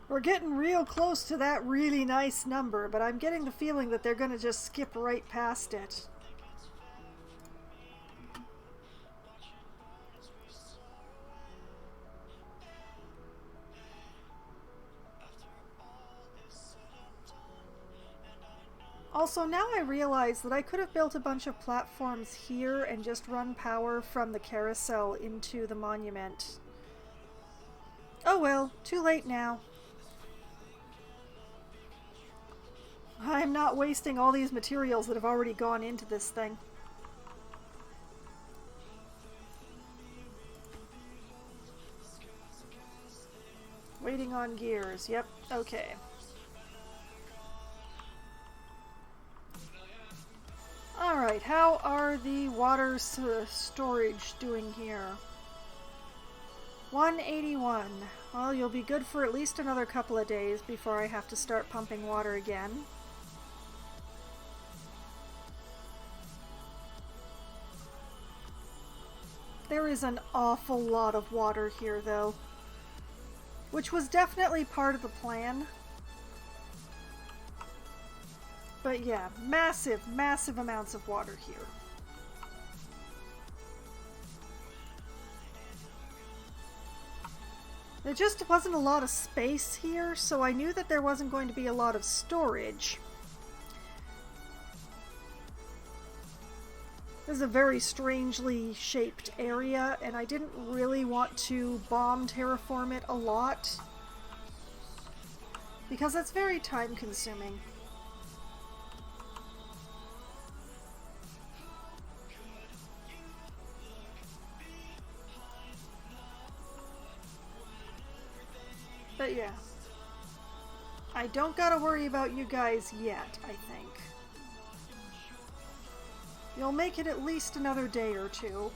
A: We're getting real close to that really nice number, but I'm getting the feeling that they're going to just skip right past it. Also, now I realize that I could have built a bunch of platforms here and just run power from the carousel into the monument. Oh well, too late now. I'm not wasting all these materials that have already gone into this thing. Waiting on gears. Yep, okay. Alright, how are the water storage doing here? 181. Well, you'll be good for at least another couple of days before I have to start pumping water again. There is an awful lot of water here, though, which was definitely part of the plan. But yeah, massive, massive amounts of water here. There just wasn't a lot of space here, so I knew that there wasn't going to be a lot of storage. This is a very strangely shaped area, and I didn't really want to bomb terraform it a lot, because that's very time consuming. But yeah, I don't gotta worry about you guys yet, I think. You'll make it at least another day or two.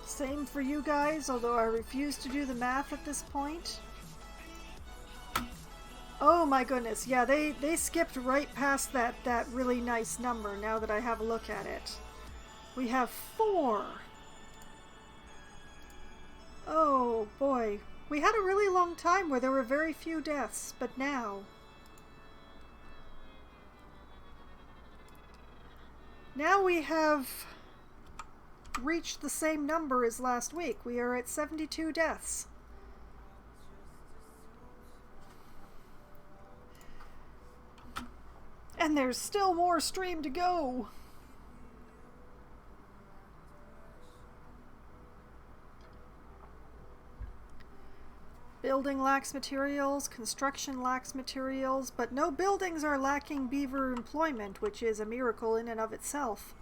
A: Same for you guys, although I refuse to do the math at this point. Oh my goodness, yeah, they skipped right past that really nice number now that I have a look at it. We have 4. Oh boy, we had a really long time where there were very few deaths, but now we have reached the same number as last week. We are at 72 deaths. And there's still more stream to go. Building lacks materials, construction lacks materials, but no buildings are lacking beaver employment, which is a miracle in and of itself.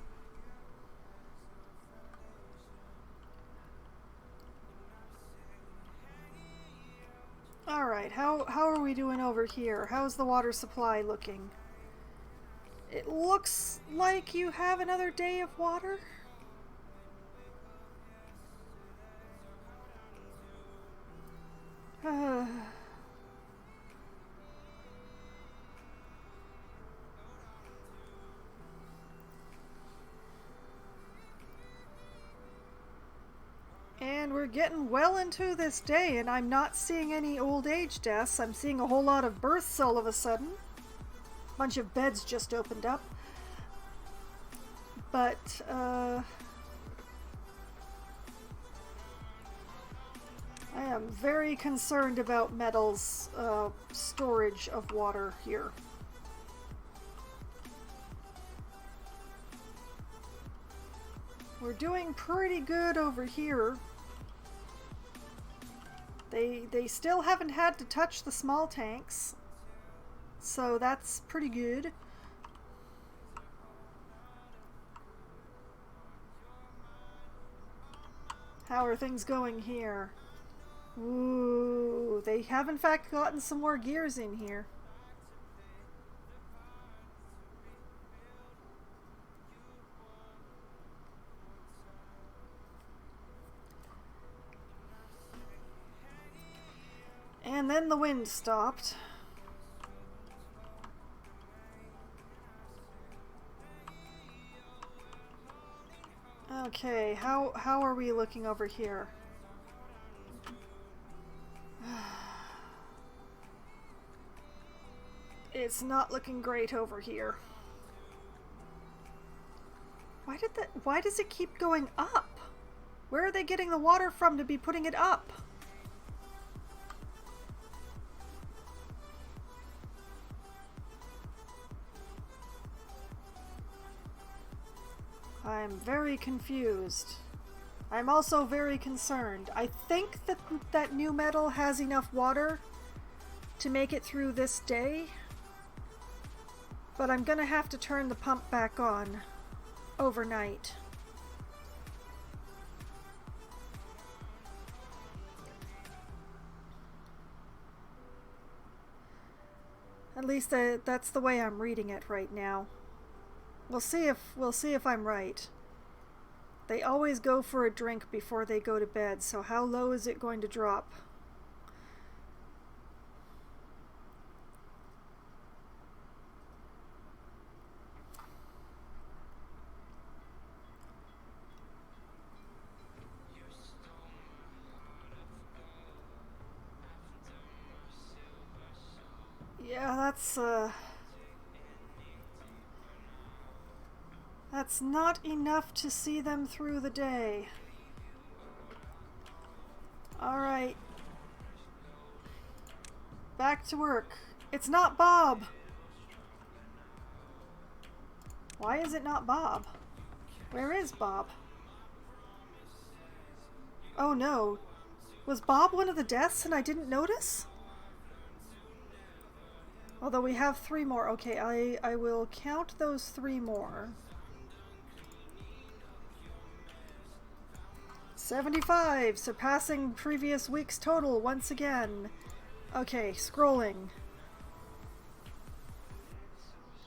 A: Alright, how are we doing over here? How's the water supply looking? It looks like you have another day of water. And we're getting well into this day, and I'm not seeing any old age deaths. I'm seeing a whole lot of births all of a sudden. A bunch of beds just opened up. But, I am very concerned about metals storage of water here. We're doing pretty good over here. They still haven't had to touch the small tanks, so that's pretty good. How are things going here? Ooh, they have in fact gotten some more gears in here. And then the wind stopped. Okay, how are we looking over here? It's not looking great over here. Why does it keep going up? Where are they getting the water from to be putting it up? I'm very confused. I'm also very concerned. I think that that new metal has enough water to make it through this day, but I'm gonna have to turn the pump back on overnight. At least that's the way I'm reading it right now. We'll see if I'm right. They always go for a drink before they go to bed, so how low is it going to drop? Yeah, that's not enough to see them through the day. Alright. Back to work. It's not Bob! Why is it not Bob? Where is Bob? Oh no. Was Bob one of the deaths and I didn't notice? Although we have 3 more. Okay, I will count those 3 more. 75, surpassing previous week's total once again. Okay, scrolling.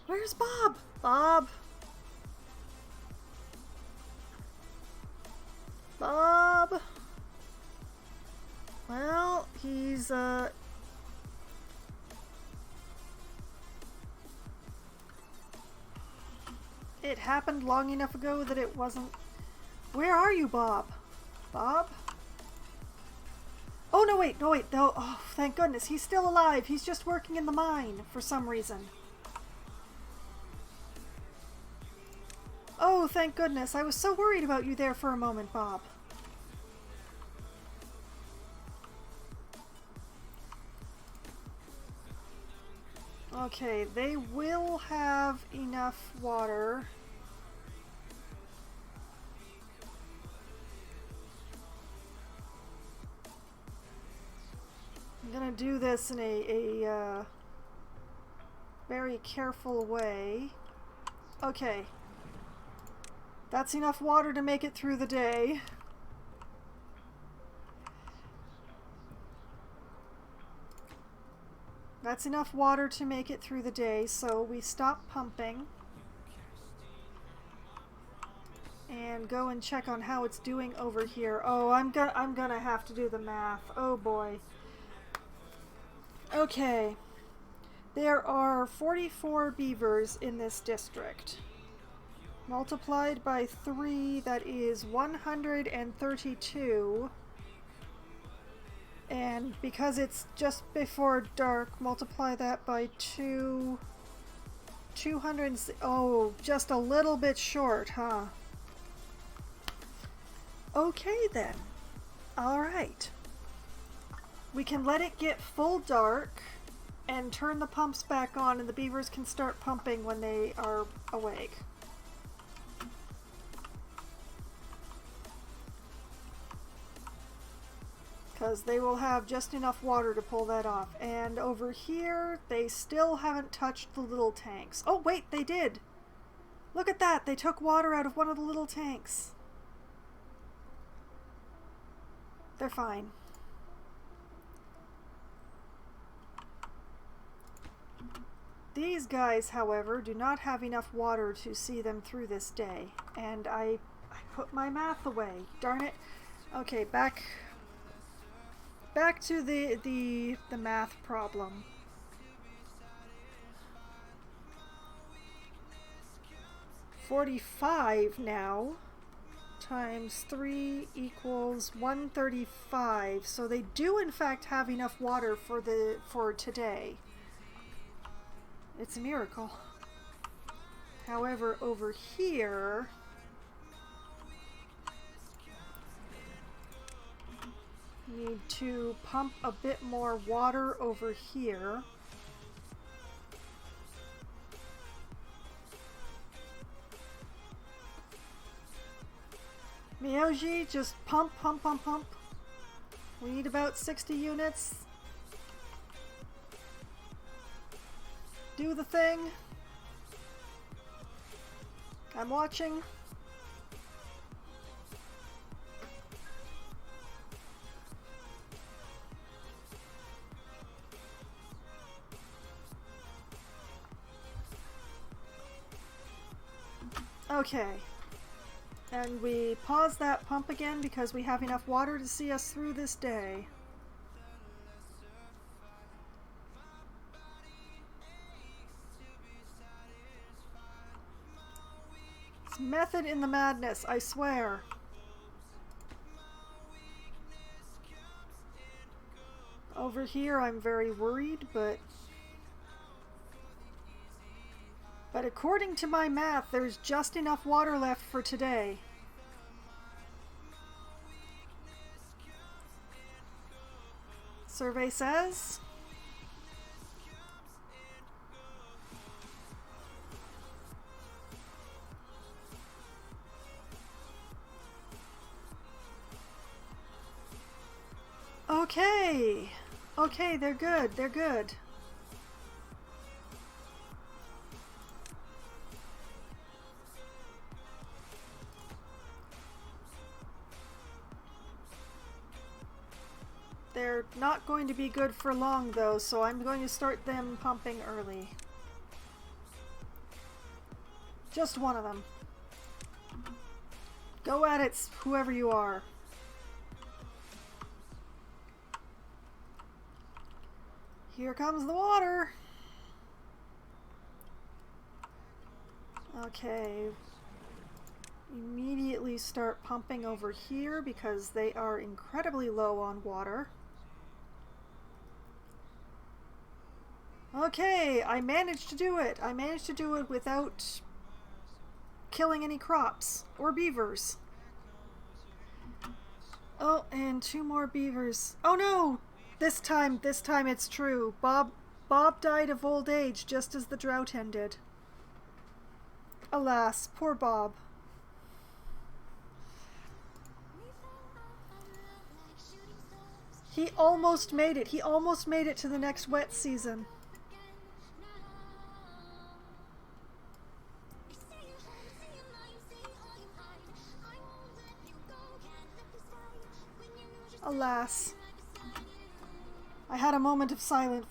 A: Where's Bob? Bob? Bob? Well, he's, it happened long enough ago that it wasn't... Where are you, Bob? Bob? Oh, no, wait. No, oh, thank goodness. He's still alive. He's just working in the mine for some reason. Oh, thank goodness. I was so worried about you there for a moment, Bob. Okay, they will have enough water. I'm gonna do this in a very careful way. Okay. That's enough water to make it through the day. That's enough water to make it through the day, so we stop pumping and go and check on how it's doing over here. Oh, I'm gonna have to do the math. Oh boy. Okay. There are 44 beavers in this district. Multiplied by 3, that is 132. And because it's just before dark, multiply that by 2. 200. Oh, just a little bit short, huh? Okay then. Alright. We can let it get full dark and turn the pumps back on, and the beavers can start pumping when they are awake. Because they will have just enough water to pull that off. And over here, they still haven't touched the little tanks. Oh, wait, they did! Look at that! They took water out of one of the little tanks. They're fine. These guys, however, do not have enough water to see them through this day. And I put my math away. Darn it. Okay, back to the math problem. $45 now times 3 equals 135. So they do in fact have enough water for today. It's a miracle. However, over here, need to pump a bit more water over here. Miyoji, just pump, pump, pump, pump. We need about 60 units. Do the thing. I'm watching. Okay. And we pause that pump again because we have enough water to see us through this day. It's method in the madness, I swear. Over here I'm very worried, but according to my math, there's just enough water left for today. Survey says. Okay. Okay, they're good. They're good. They're not going to be good for long though, so I'm going to start them pumping early. Just one of them. Go at it, whoever you are. Here comes the water. Okay. Immediately start pumping over here because they are incredibly low on water. Okay, I managed to do it. I managed to do it without killing any crops or beavers. Oh, and 2 more beavers. Oh no! This time it's true. Bob died of old age just as the drought ended. Alas, poor Bob. He almost made it. He almost made it to the next wet season. Alas. I had a moment of silence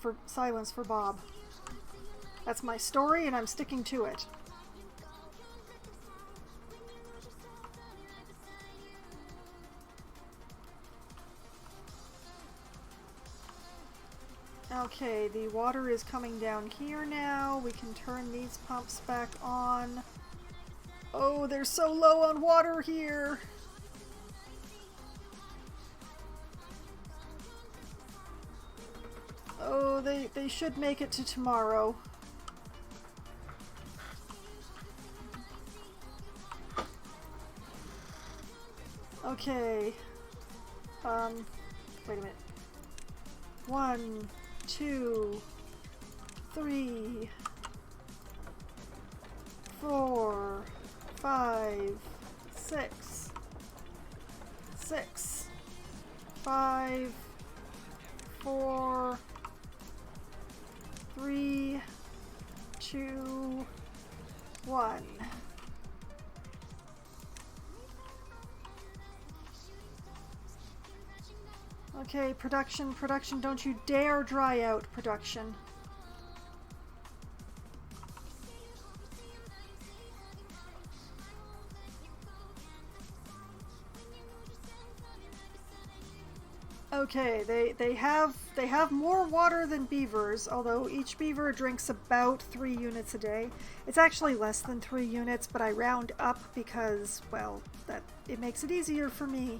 A: for Bob. That's my story and I'm sticking to it. Okay, the water is coming down here now. We can turn these pumps back on. Oh, they're so low on water here. Oh, they should make it to tomorrow. Okay. Wait a minute. 1, 2, 3, 4, 5, 6, 6, 5, 4, 3, 2, 1. Okay, production, don't you dare dry out, production. Okay, they have more water than beavers, although each beaver drinks about 3 units a day. It's actually less than 3 units, but I round up because, well, it makes it easier for me.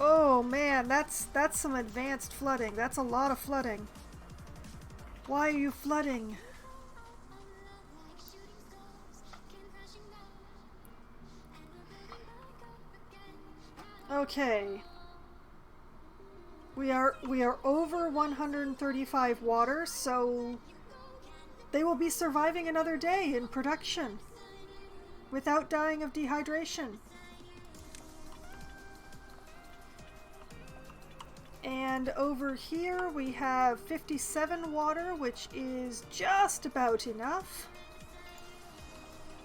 A: Oh man, that's some advanced flooding. That's a lot of flooding. Why are you flooding? Okay. We are over 135 water, so they will be surviving another day in production without dying of dehydration. And over here we have 57 water, which is just about enough.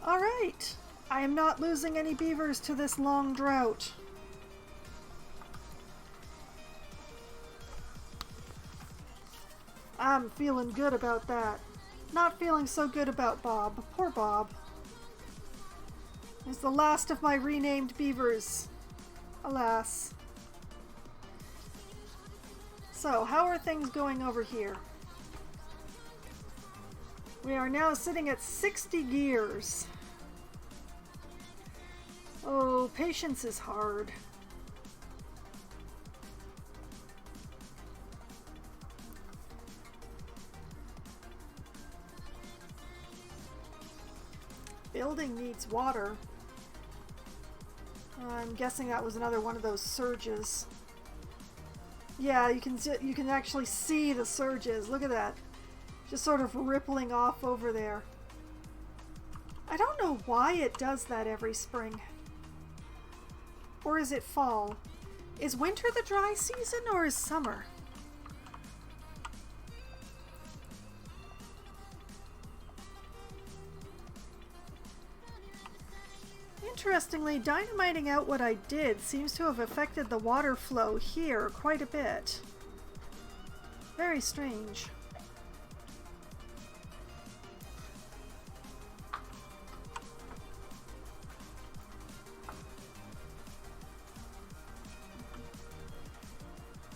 A: Alright, I am not losing any beavers to this long drought. I'm feeling good about that. Not feeling so good about Bob. Poor Bob. He's the last of my renamed beavers. Alas. So, how are things going over here? We are now sitting at 60 gears. Oh, patience is hard. Building needs water. I'm guessing that was another one of those surges. Yeah, you can actually see the surges. Look at that. Just sort of rippling off over there. I don't know why it does that every spring. Or is it fall? Is winter the dry season or is summer? Interestingly, dynamiting out what I did seems to have affected the water flow here quite a bit. Very strange.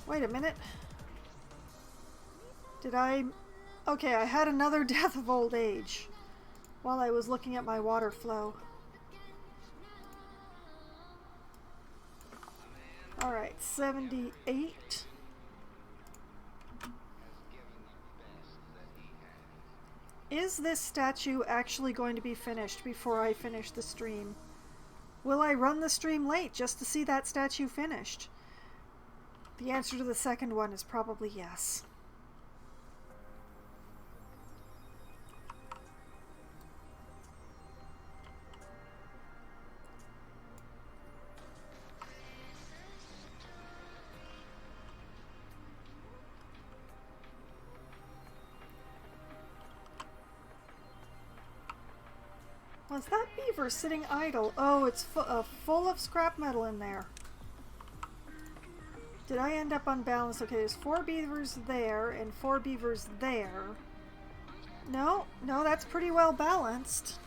A: Wait a minute. Did I... Okay, I had another death of old age while I was looking at my water flow. Alright, 78. Is this statue actually going to be finished before I finish the stream? Will I run the stream late just to see that statue finished? The answer to the second one is probably yes. Was that beaver sitting idle? Oh, it's full of scrap metal in there. Did I end up unbalanced? Okay, there's 4 beavers there and 4 beavers there. No, that's pretty well balanced.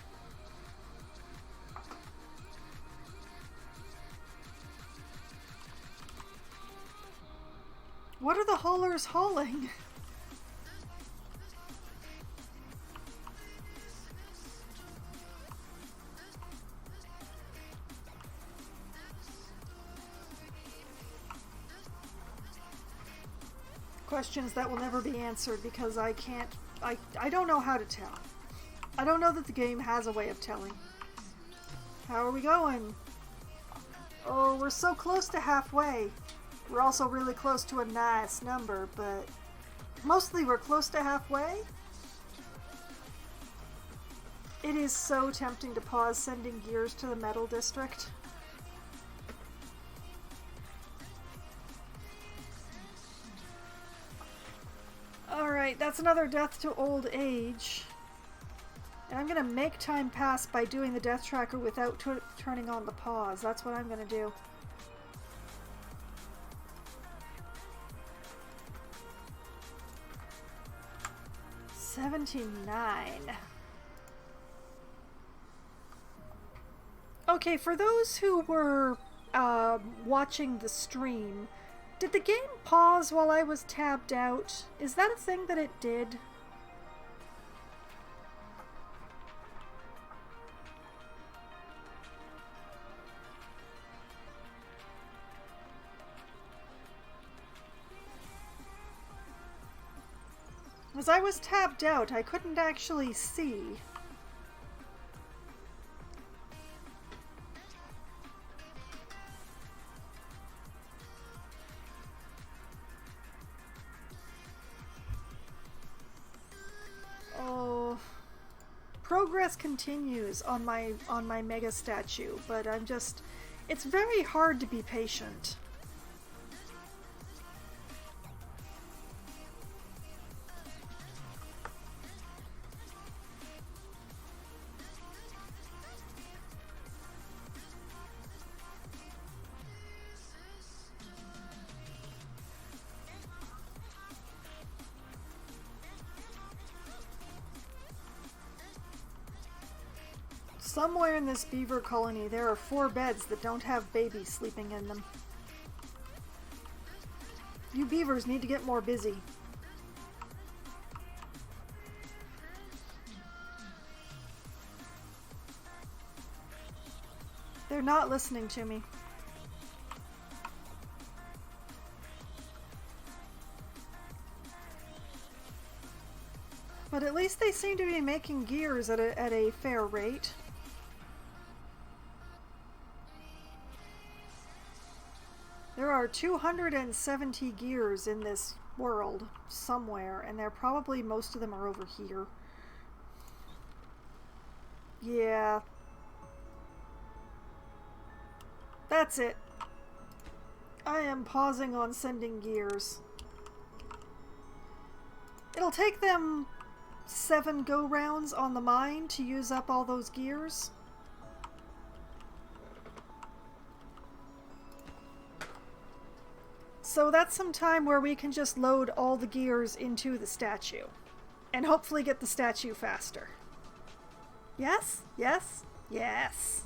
A: What are the haulers hauling? Questions that will never be answered because I don't know how to tell. I don't know that the game has a way of telling. How are we going? Oh, we're so close to halfway. We're also really close to a nice number, but mostly we're close to halfway. It is so tempting to pause sending gears to the metal district. Alright, that's another death to old age. And I'm going to make time pass by doing the death tracker without turning on the pause. That's what I'm going to do. $79. Okay, for those who were watching the stream, did the game pause while I was tabbed out? Is that a thing that it did? As I was tabbed out, I couldn't actually see. Oh. progress continues on my mega statue, but it's very hard to be patient. Somewhere in this beaver colony there are 4 beds that don't have babies sleeping in them. You beavers need to get more busy. They're not listening to me. But at least they seem to be making gears at a fair rate. There are 270 gears in this world somewhere, and most of them are over here. Yeah. That's it. I am pausing on sending gears. It'll take them 7 go-rounds on the mine to use up all those gears. So that's some time where we can just load all the gears into the statue. And hopefully get the statue faster. Yes? Yes? Yes!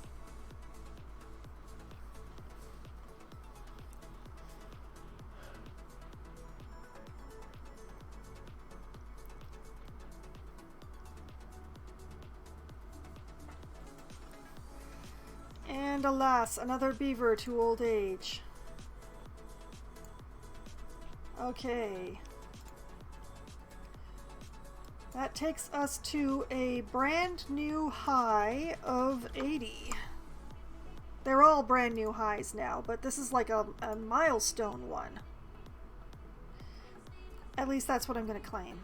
A: And alas, another beaver to old age. Okay. That takes us to a brand new high of 80. They're all brand new highs now, but this is like a milestone one. At least that's what I'm going to claim.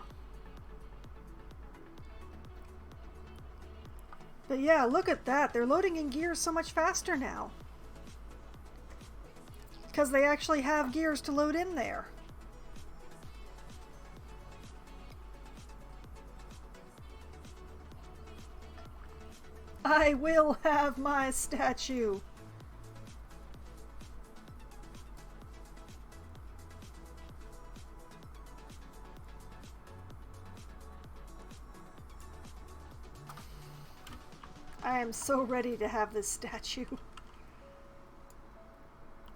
A: But yeah, look at that. They're loading in gears so much faster now. Because they actually have gears to load in there. I will have my statue. I am so ready to have this statue.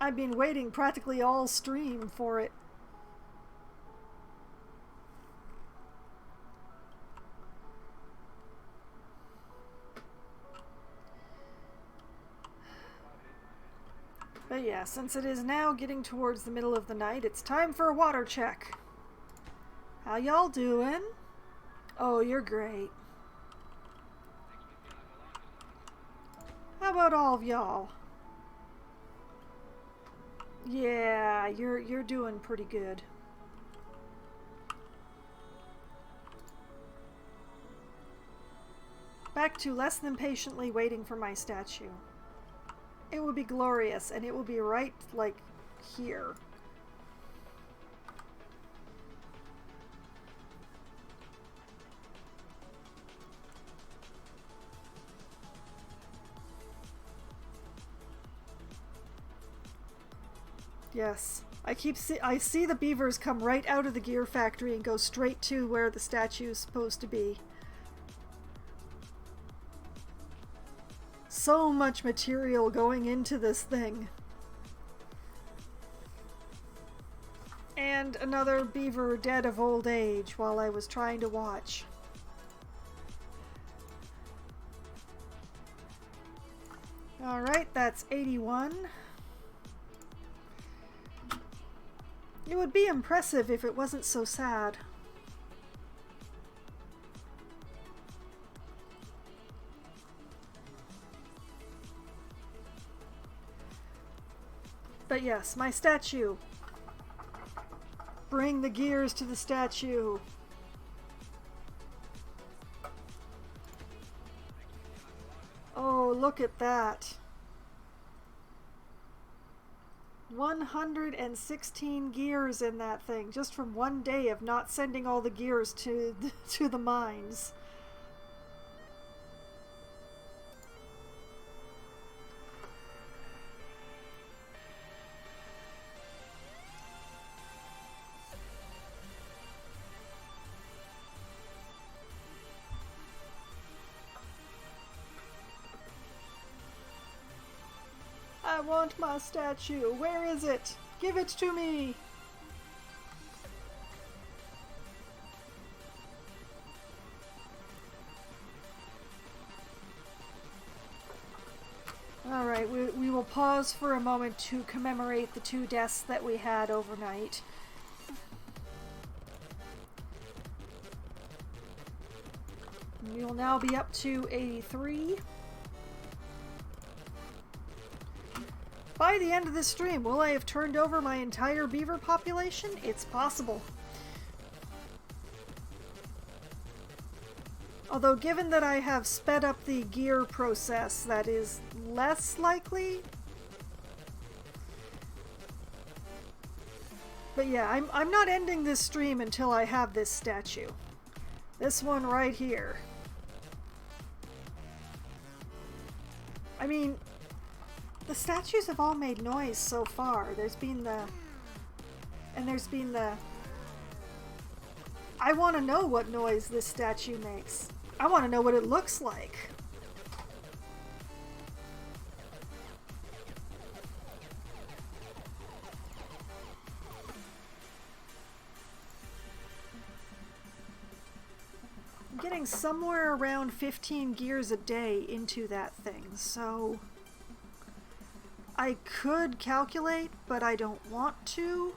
A: I've been waiting practically all stream for it. But yeah, since it is now getting towards the middle of the night, it's time for a water check. How y'all doing? Oh, you're great. How about all of y'all? Yeah, you're doing pretty good. Back to less than patiently waiting for my statue. It will be glorious, and it will be right, like, here. Yes. I see the beavers come right out of the gear factory and go straight to where the statue is supposed to be. So much material going into this thing. And another beaver dead of old age while I was trying to watch. Alright, that's 81. It would be impressive if it wasn't so sad. But yes, my statue. Bring the gears to the statue. look at that. 116 gears in that thing, just from one day of not sending all the gears to the mines. I want my statue. Where is it? Give it to me. Alright, we will pause for a moment to commemorate the 2 deaths that we had overnight. We will now be up to 83. By the end of this stream, will I have turned over my entire beaver population? It's possible. Although given that I have sped up the gear process, that is less likely. But yeah, I'm not ending this stream until I have this statue. This one right here. I mean, the statues have all made noise so far. There's been the... I want to know what noise this statue makes. I want to know what it looks like. I'm getting somewhere around 15 gears a day into that thing, so... I could calculate, but I don't want to.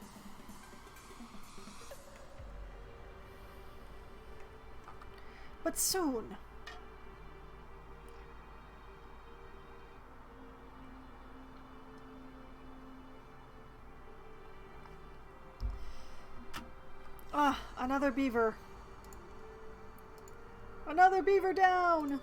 A: But soon. Ah, another beaver. Another beaver down!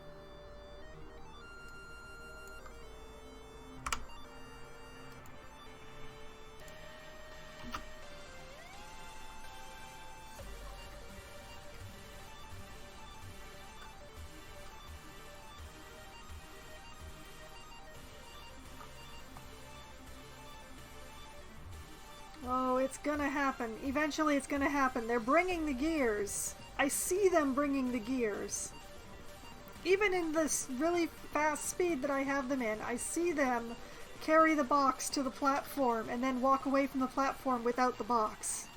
A: Oh, it's gonna happen. Eventually it's gonna happen. They're bringing the gears. I see them bringing the gears. Even in this really fast speed that I have them in, I see them carry the box to the platform and then walk away from the platform without the box.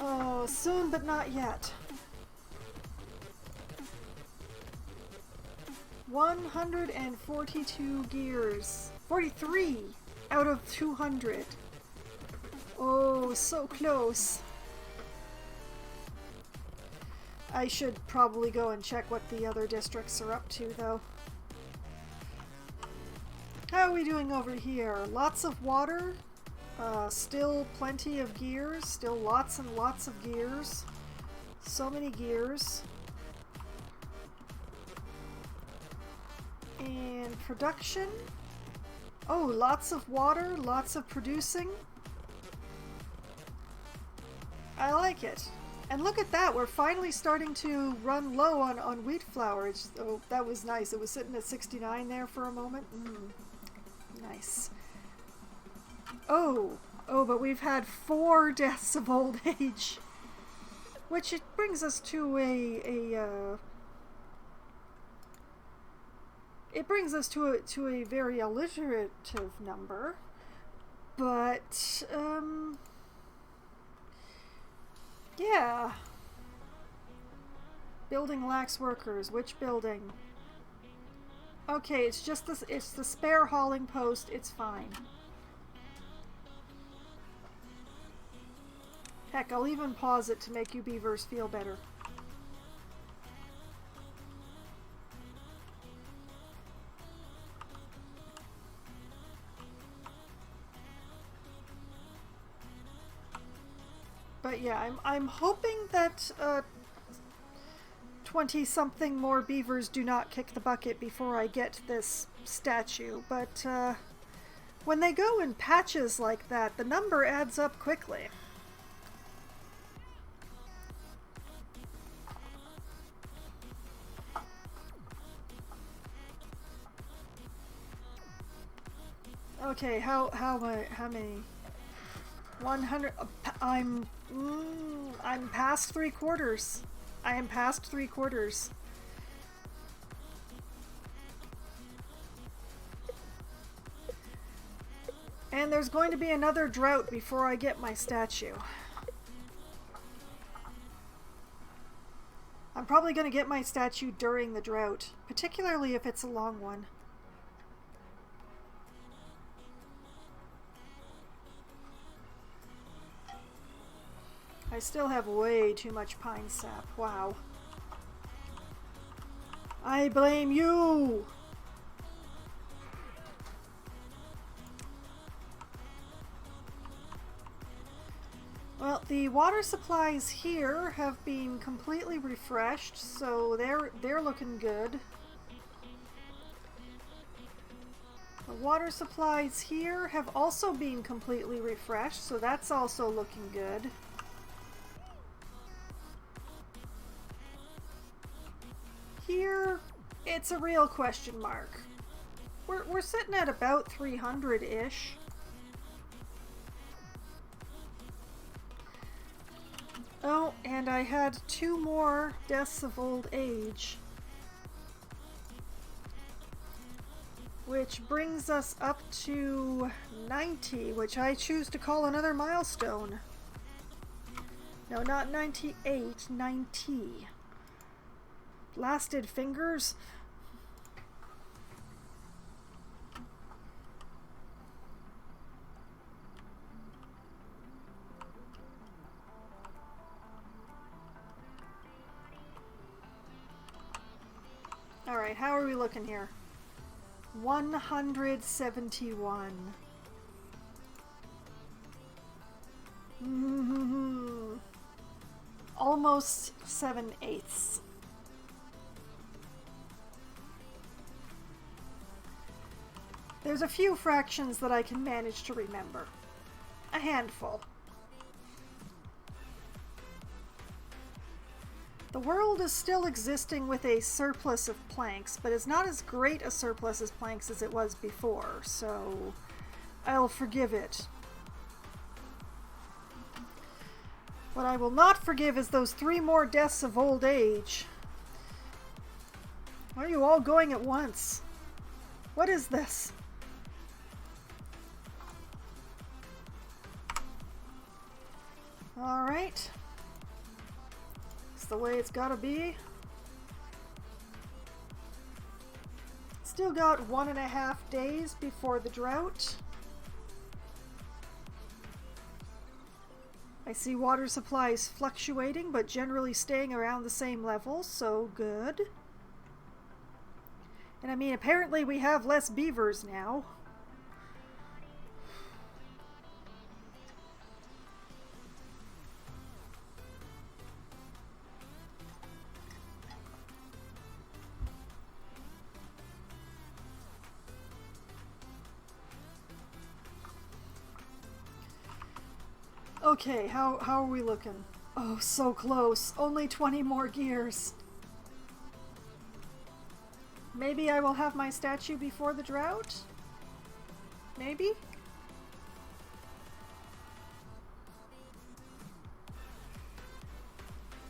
A: Oh, soon but not yet. 142 gears. 43 out of 200. Oh, so close. I should probably go and check what the other districts are up to, though. How are we doing over here? Lots of water. Still plenty of gears. Still lots and lots of gears. So many gears. And production. Oh, lots of water. Lots of producing. I like it. And look at that. We're finally starting to run low on wheat flour. Oh, that was nice. It was sitting at 69 there for a moment. Nice. Oh, but we've had 4 deaths of old age, which it brings us to a very alliterative number, but yeah. Building lacks workers. Which building? Okay, it's just this. It's the spare hauling post. It's fine. Heck, I'll even pause it to make you beavers feel better. yeah, I'm hoping that 20-something more beavers do not kick the bucket before I get this statue, but when they go in patches like that, the number adds up quickly. Okay, how many? 100. I'm past 3/4. I am past 3/4. And there's going to be another drought before I get my statue. I'm probably going to get my statue during the drought, particularly if it's a long one. I still have way too much pine sap. Wow. I blame you! Well, the water supplies here have been completely refreshed, so they're looking good. The water supplies here have also been completely refreshed, so that's also looking good. Here, it's a real question mark. We're sitting at about 300-ish. Oh, and I had 2 more deaths of old age. Which brings us up to 90, which I choose to call another milestone. No, not 98, 90. Blasted fingers. Alright, how are we looking here? 171. Almost 7/8. There's a few fractions that I can manage to remember. A handful. The world is still existing with a surplus of planks, but it's not as great a surplus of planks as it was before, so I'll forgive it. What I will not forgive is those 3 more deaths of old age. Why are you all going at once? What is this? Alright. It's the way it's gotta be. Still got 1.5 days before the drought. I see water supplies fluctuating, but generally staying around the same level, so good. And I mean, apparently we have less beavers now. Okay, how are we looking? Oh, so close. Only 20 more gears. Maybe I will have my statue before the drought? Maybe?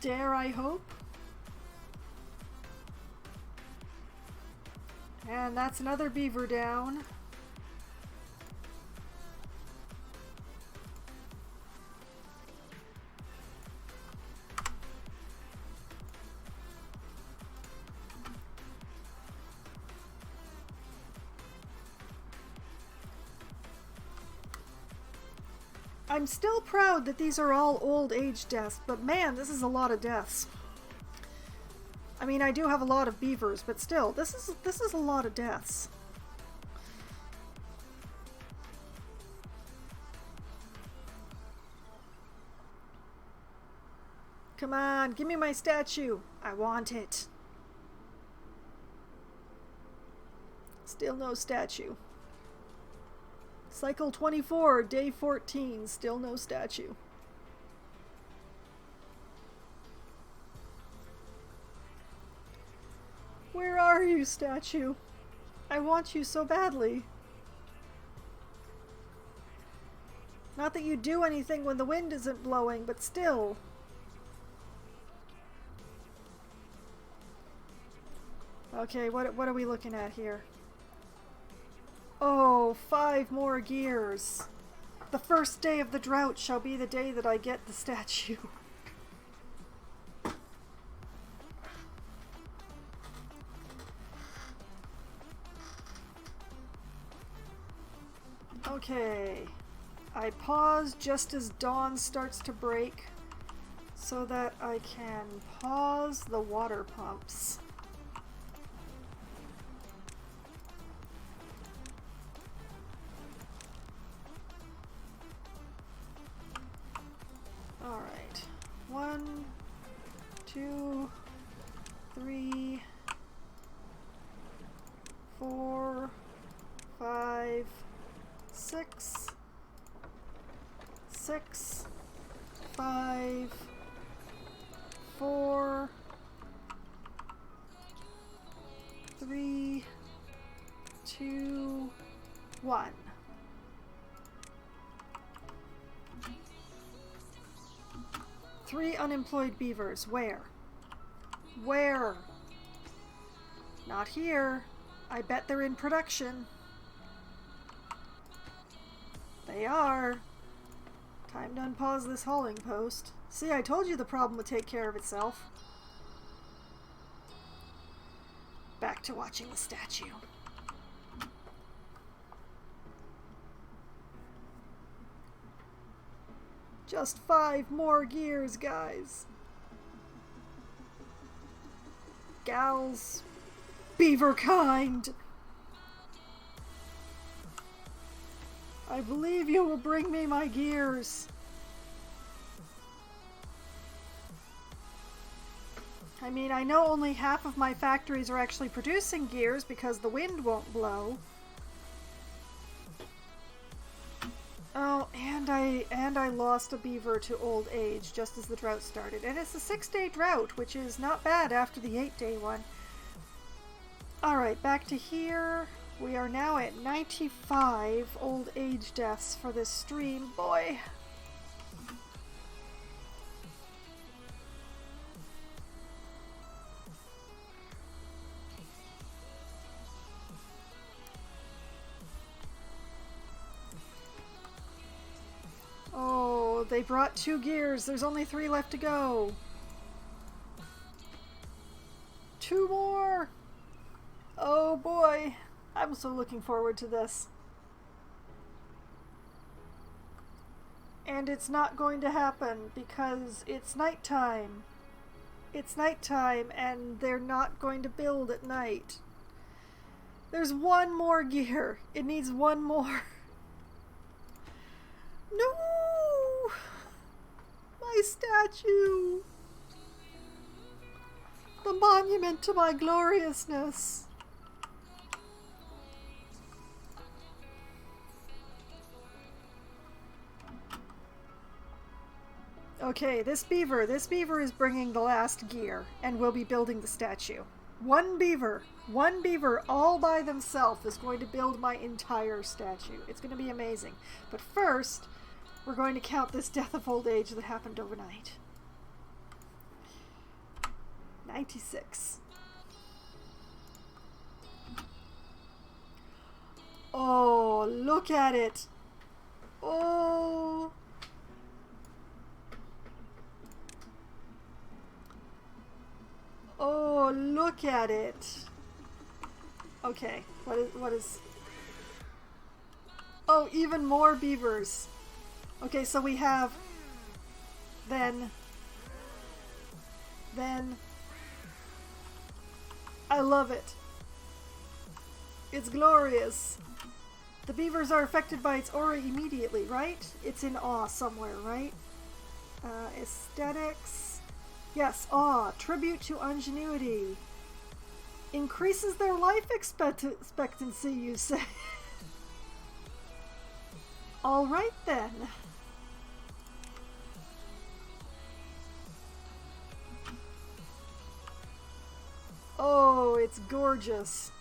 A: Dare I hope? And that's another beaver down. I'm still proud that these are all old age deaths, but man, this is a lot of deaths. I mean, I do have a lot of beavers, but still, this is a lot of deaths. Come on, give me my statue. I want it. Still no statue. Cycle 24, day 14, still no statue. Where are you, statue? I want you so badly. Not that you do anything when the wind isn't blowing, but still. Okay, what are we looking at here? Oh, 5 more gears. The first day of the drought shall be the day that I get the statue. Okay. I pause just as dawn starts to break so that I can pause the water pumps. All right. 1, 2, 3, 4, 5, 6, 6, 5, 4, 3, 2, 1. Three unemployed beavers. Where? Where? Not here. I bet they're in production. They are. Time to unpause this hauling post. See, I told you the problem would take care of itself. Back to watching the statue. Just 5 more gears, guys. Gals. Beaver kind. I believe you will bring me my gears. I mean, I know only half of my factories are actually producing gears because the wind won't blow. Oh, and I lost a beaver to old age just as the drought started. And it's a 6-day drought, which is not bad after the 8-day one. Alright, back to here. We are now at 95 old age deaths for this stream. Boy! Oh, they brought 2 gears. There's only 3 left to go. 2 more! Oh boy! I'm so looking forward to this. And it's not going to happen because it's nighttime. It's nighttime and they're not going to build at night. There's 1 more gear. It needs 1 more. No! My statue! The monument to my gloriousness. Okay, this beaver is bringing the last gear and will be building the statue. One beaver all by themselves is going to build my entire statue. It's going to be amazing. But first, we're going to count this death of old age that happened overnight. 96. Oh, look at it. Oh. Oh, look at it. Okay, what is... Oh, even more beavers. Okay, so we have... Then... I love it. It's glorious. The beavers are affected by its aura immediately, right? It's in awe somewhere, right? Aesthetics. Yes, awe. Tribute to ingenuity. Increases their life expectancy, you say? Alright then. Oh, it's gorgeous.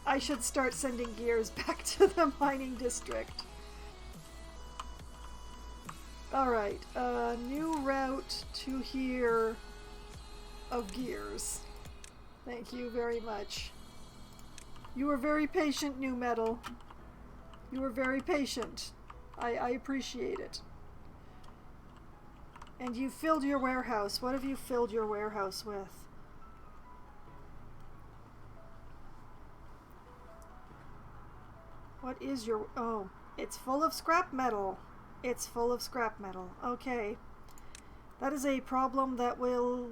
A: I should start sending gears back to the mining district. Alright, new route to here of gears. Thank you very much. You were very patient, new metal. You were very patient. I appreciate it. And you filled your warehouse. What have you filled your warehouse with? What is your... Oh, it's full of scrap metal. It's full of scrap metal. Okay. That is a problem that will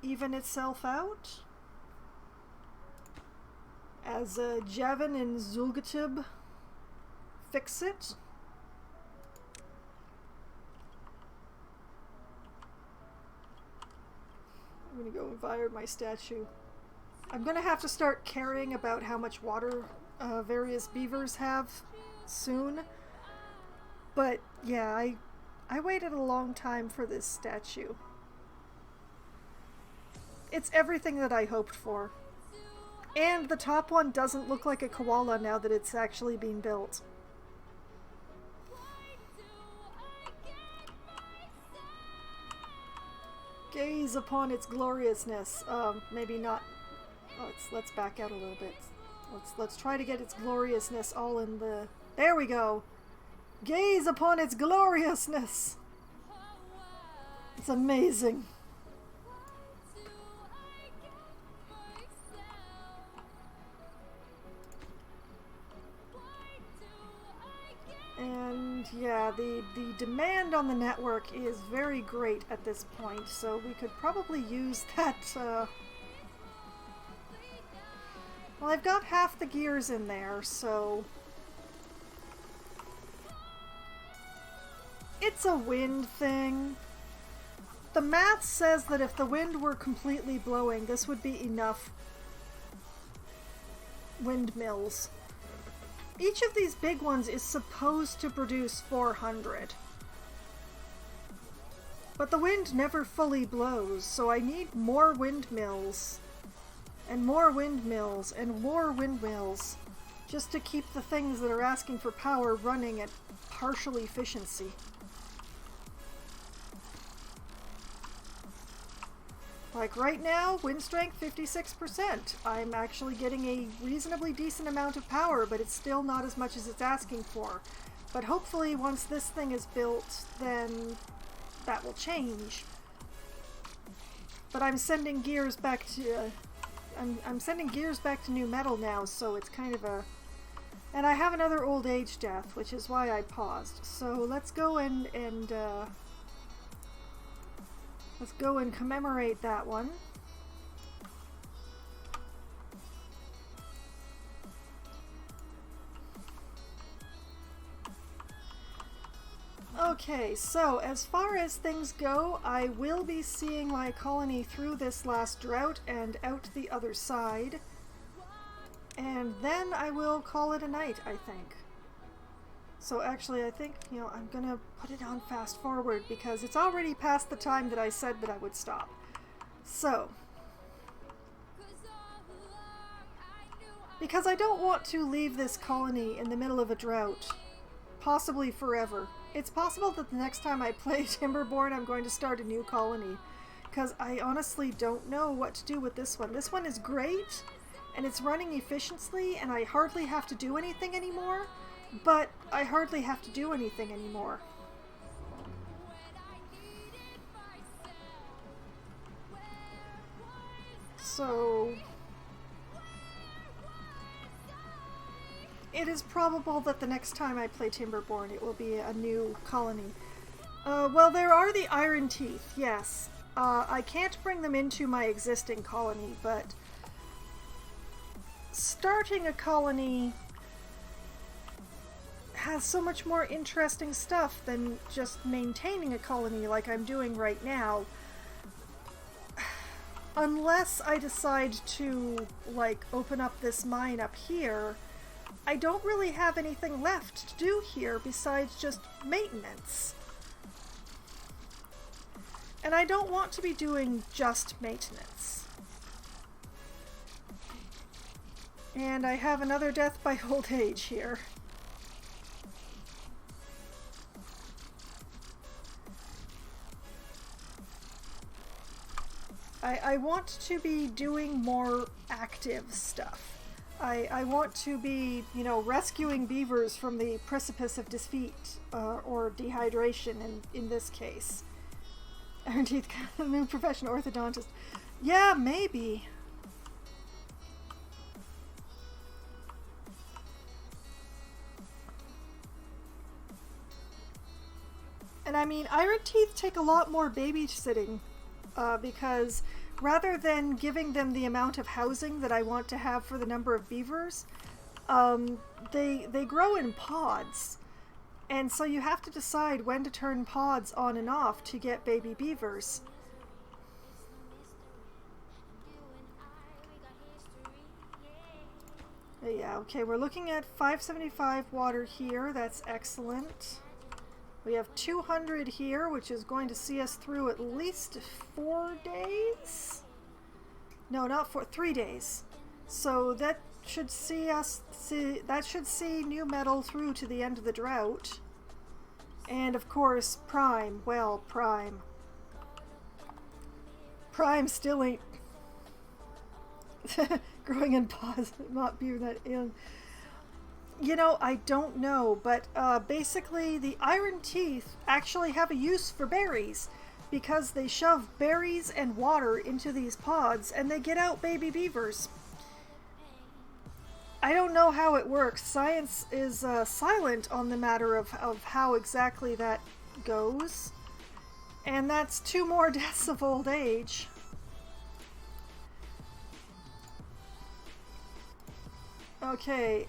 A: even itself out. As Javin and Zulgatib fix it. I'm gonna go environ my statue. I'm gonna have to start caring about how much water various beavers have soon. But yeah, I waited a long time for this statue. It's everything that I hoped for. And the top one doesn't look like a koala now that it's actually being built. Gaze upon its gloriousness. Maybe not. Let's back out a little bit. Let's try to get its gloriousness all in the... There we go! Gaze upon its gloriousness! It's amazing. And yeah, the demand on the network is very great at this point, so we could probably use that, Well, I've got half the gears in there, so... It's a wind thing. The math says that if the wind were completely blowing, this would be enough windmills. Each of these big ones is supposed to produce 400. But the wind never fully blows, so I need more windmills. And more windmills, and more windmills. Just to keep the things that are asking for power running at partial efficiency. Like right now, wind strength 56%. I'm actually getting a reasonably decent amount of power, but it's still not as much as it's asking for. But hopefully once this thing is built, then that will change. But I'm sending gears back to... I'm sending gears back to new metal now, so it's kind of a... And I have another old age death, which is why I paused. So let's go and let's go and commemorate that one. Okay, so as far as things go, I will be seeing my colony through this last drought and out the other side. And then I will call it a night, I think. So actually, I think, you know, I'm gonna put it on fast forward because it's already past the time that I said that I would stop. So, because I don't want to leave this colony in the middle of a drought, possibly forever. It's possible that the next time I play Timberborn, I'm going to start a new colony, because I honestly don't know what to do with this one. This one is great, and it's running efficiently, and I hardly have to do anything anymore. But I hardly have to do anything anymore. So it is probable that the next time I play Timberborn it will be a new colony. Well, there are the Iron Teeth, yes. I can't bring them into my existing colony, but starting a colony has so much more interesting stuff than just maintaining a colony like I'm doing right now. unless I decide to, like, open up this mine up here, I don't really have anything left to do here besides just maintenance. And I don't want to be doing just maintenance. And I have another death by old age here. I want to be doing more active stuff. I want to be, you know, rescuing beavers from the precipice of defeat, or dehydration in this case. Iron Teeth, new profession, orthodontist. Yeah, maybe. And I mean, Iron Teeth take a lot more babysitting, because rather than giving them the amount of housing that I want to have for the number of beavers, they grow in pods. And so you have to decide when to turn pods on and off to get baby beavers. Yeah, okay, we're looking at 575 water here. That's excellent. We have 200 here, which is going to see us through at least 4 days? No, not 4, 3 days. So that should see new metal through to the end of the drought. And of course, Prime. Well, Prime. Prime still ain't growing in pods, not being that in. You know, I don't know, but basically the Iron Teeth actually have a use for berries, because they shove berries and water into these pods and they get out baby beavers. I don't know how it works. Science is silent on the matter of how exactly that goes. And that's 2 more deaths of old age. Okay,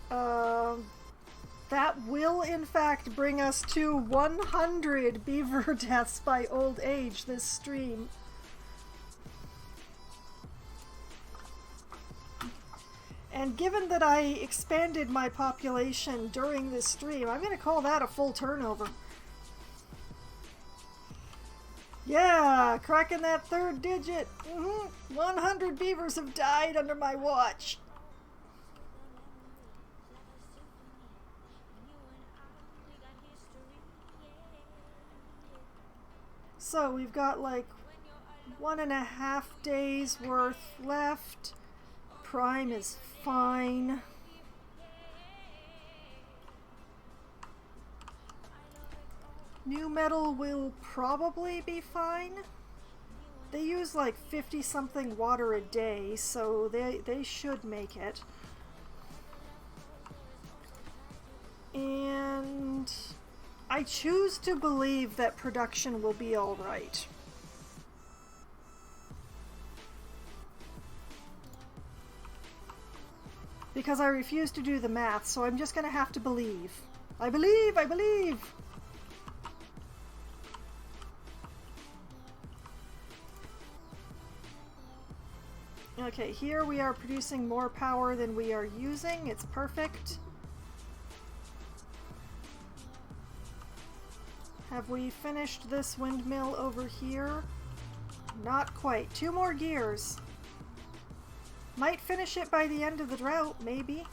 A: that will in fact bring us to 100 beaver deaths by old age this stream. And given that I expanded my population during this stream, I'm going to call that a full turnover. Yeah, cracking that 3rd digit. 100 beavers have died under my watch. So we've got like 1.5 days worth left. Prime is fine. New metal will probably be fine. They use like 50 something water a day, so they should make it. And I choose to believe that production will be all right. Because I refuse to do the math, so I'm just going to have to believe. I believe! I believe! Okay, here we are producing more power than we are using. It's perfect. Have we finished this windmill over here? Not quite. 2 more gears. Might finish it by the end of the drought, maybe.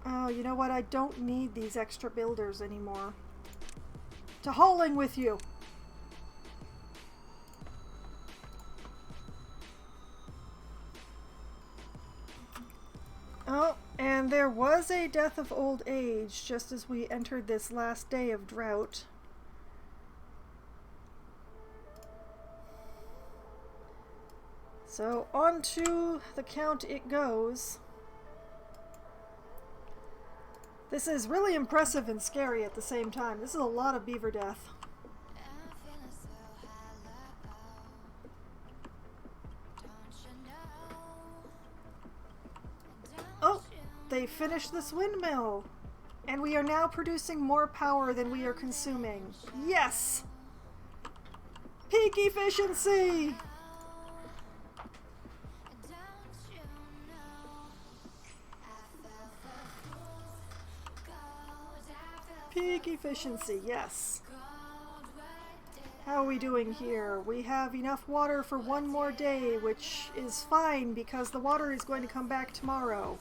A: Oh, you know what? I don't need these extra builders anymore. To hauling with you! Oh, and there was a death of old age just as we entered this last day of drought. So on to the count it goes. This is really impressive and scary at the same time. This is a lot of beaver death. they finished this windmill. And we are now producing more power than we are consuming. Yes! Peak efficiency! Peak efficiency, yes. How are we doing here? We have enough water for one more day, which is fine because the water is going to come back tomorrow.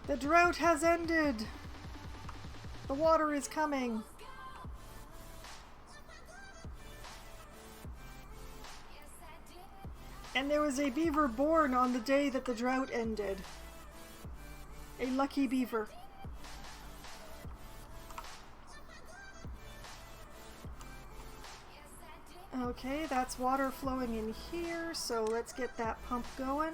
A: The drought has ended. The water is coming. And there was a beaver born on the day that the drought ended. A lucky beaver. Okay, that's water flowing in here, so let's get that pump going.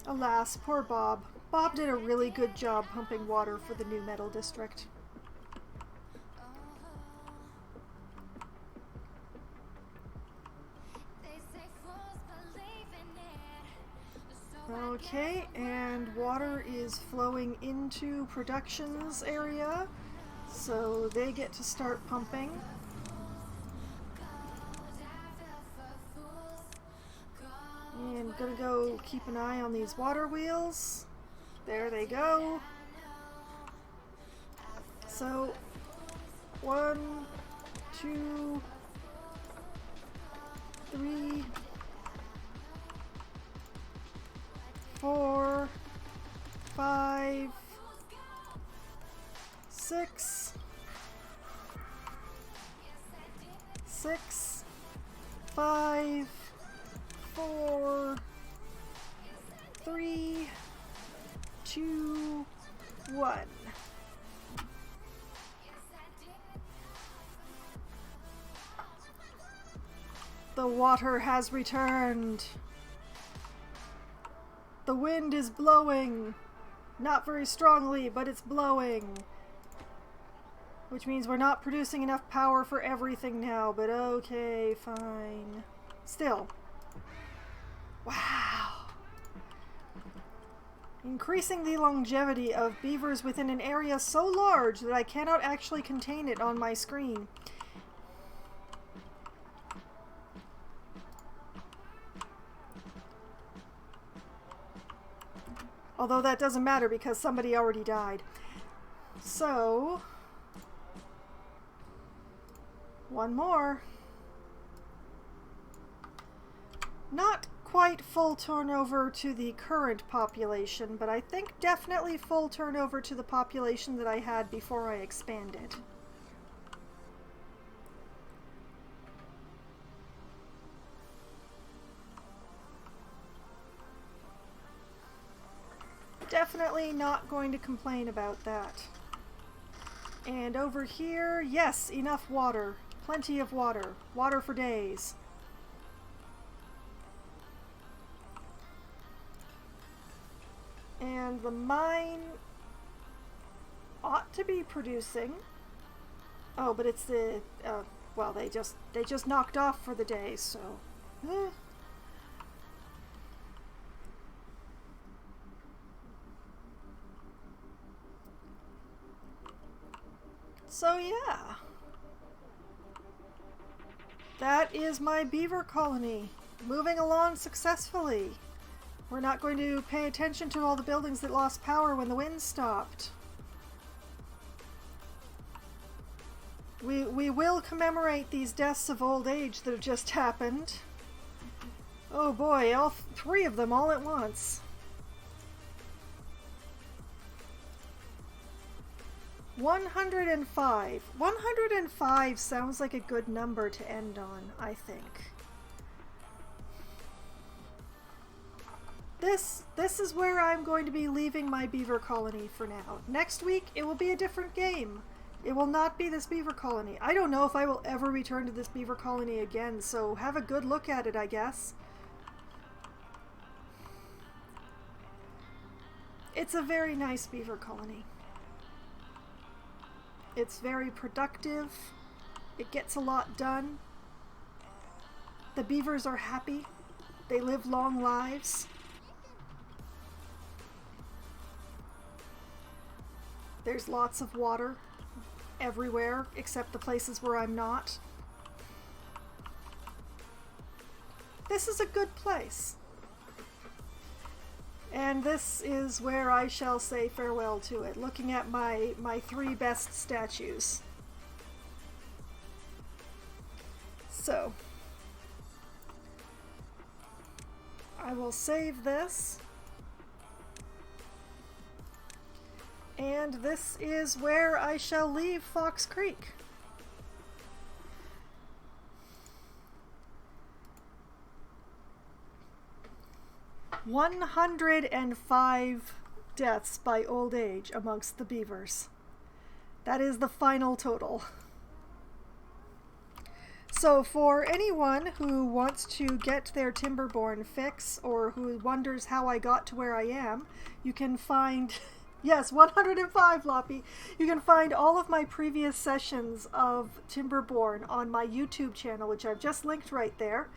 A: Alas, poor Bob. Bob did a really good job pumping water for the new metal district. Okay, and water is flowing into production's area, so they get to start pumping. And gonna go keep an eye on these water wheels. There they go. So, 1, 2, 3, 4, 5, 6, 6, 5, 4, 3, 2, 1. The water has returned. The wind is blowing. Not very strongly, but it's blowing. Which means we're not producing enough power for everything now, but okay, fine. Still. Wow. Increasing the longevity of beavers within an area so large that I cannot actually contain it on my screen. Although that doesn't matter because somebody already died. So, one more. Not quite full turnover to the current population, but I think definitely full turnover to the population that I had before I expanded. Definitely not going to complain about that. And over here, yes, enough water. Plenty of water. Water for days. And the mine ought to be producing. Oh, but it's the well, they just knocked off for the day, so So yeah, that is my beaver colony, moving along successfully. We're not going to pay attention to all the buildings that lost power when the wind stopped. We will commemorate these deaths of old age that have just happened. Oh boy, all three of them all at once. 105. 105 sounds like a good number to end on, I think. This is where I'm going to be leaving my beaver colony for now. Next week, it will be a different game. It will not be this beaver colony. I don't know if I will ever return to this beaver colony again, so have a good look at it, I guess. It's a very nice beaver colony. It's very productive. It gets a lot done. The beavers are happy. They live long lives. There's lots of water everywhere except the places where I'm not. This is a good place. And this is where I shall say farewell to it, looking at my 3 best statues. So, I will save this. And this is where I shall leave Fox Creek. "105 deaths by old age amongst the beavers." That is the final total. So for anyone who wants to get their Timberborn fix, or who wonders how I got to where I am, you can find... Yes, 105, Loppy. You can find all of my previous sessions of Timberborn on my YouTube channel, which I've just linked right there.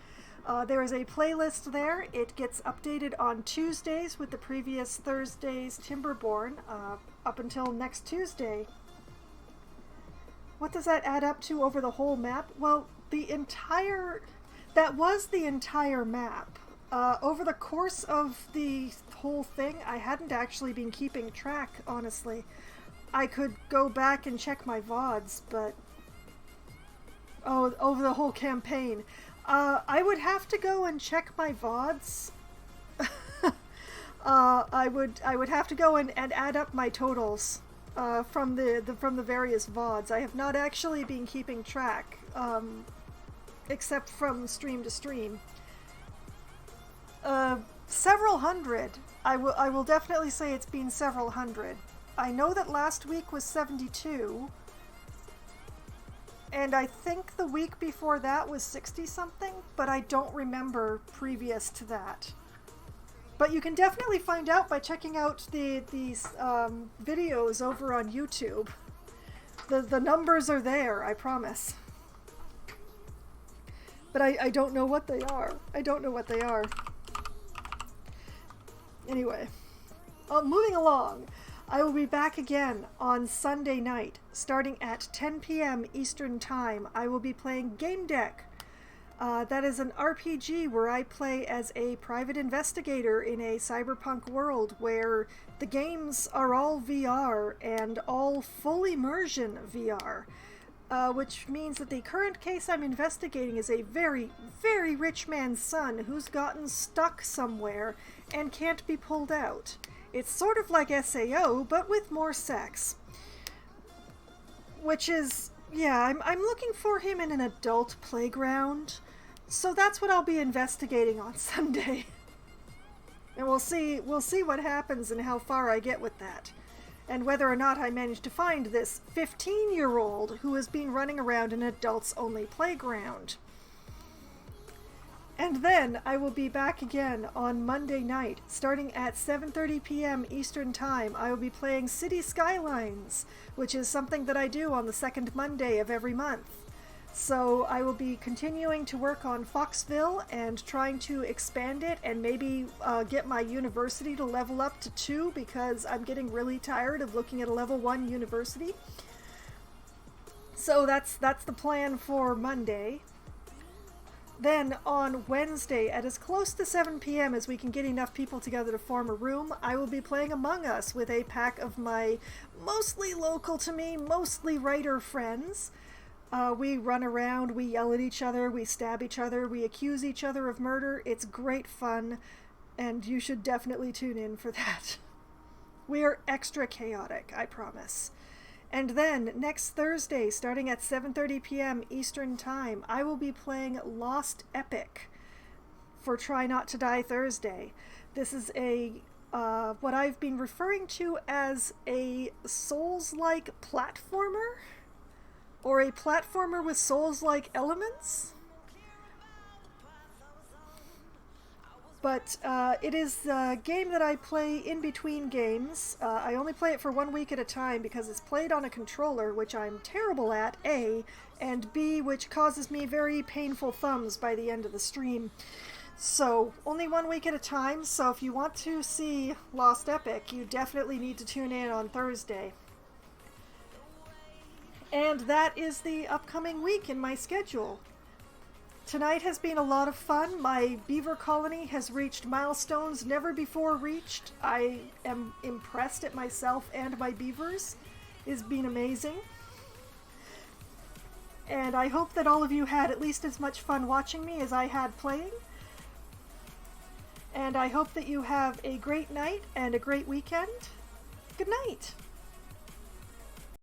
A: There is a playlist there. It gets updated on Tuesdays with the previous Thursday's Timberborn up until next Tuesday. What does that add up to over the whole map? Well, that was the entire map. Over the course of the whole thing, I hadn't actually been keeping track, honestly. I could go back and check my VODs, but... Oh, over the whole campaign. I would have to go and check my VODs. I would have to go and add up my totals from the various VODs. I have not actually been keeping track, except from stream to stream. Several hundred. I will definitely say it's been several hundred. I know that last week was 72. And I think the week before that was 60-something, but I don't remember previous to that. But you can definitely find out by checking out these videos over on YouTube. The numbers are there, I promise. But I don't know what they are. I don't know what they are. Anyway, moving along. I will be back again on Sunday night, starting at 10 p.m. Eastern Time. I will be playing Game Deck. That is an RPG where I play as a private investigator in a cyberpunk world where the games are all VR and all full immersion VR, which means that the current case I'm investigating is a very, very rich man's son who's gotten stuck somewhere and can't be pulled out. It's sort of like SAO, but with more sex. Which is, yeah, I'm looking for him in an adult playground. So that's what I'll be investigating on Sunday. And we'll see what happens and how far I get with that. And whether or not I manage to find this 15-year-old who has been running around an adults-only playground. And then I will be back again on Monday night, starting at 7:30 p.m. Eastern Time. I will be playing City Skylines, which is something that I do on the second Monday of every month. So I will be continuing to work on Foxville and trying to expand it and maybe get my university to level up to 2 because I'm getting really tired of looking at a level 1 university. So that's the plan for Monday. Then on Wednesday, at as close to 7 p.m. as we can get enough people together to form a room, I will be playing Among Us with a pack of my mostly local to me, mostly writer friends. We run around, we yell at each other, we stab each other, we accuse each other of murder. It's great fun, and you should definitely tune in for that. We are extra chaotic, I promise. And then, next Thursday, starting at 7:30 p.m. Eastern Time, I will be playing Lost Epic for Try Not to Die Thursday. This is what I've been referring to as a Souls-like platformer, or a platformer with Souls-like elements. But it is a game that I play in between games. I only play it for 1 week at a time because it's played on a controller, which I'm terrible at, A, and B, which causes me very painful thumbs by the end of the stream. So, only 1 week at a time, so if you want to see Lost Epic, you definitely need to tune in on Thursday. And that is the upcoming week in my schedule. Tonight has been a lot of fun. My beaver colony has reached milestones never before reached. I am impressed at myself and my beavers. It's been amazing. And I hope that all of you had at least as much fun watching me as I had playing. And I hope that you have a great night and a great weekend. Good night.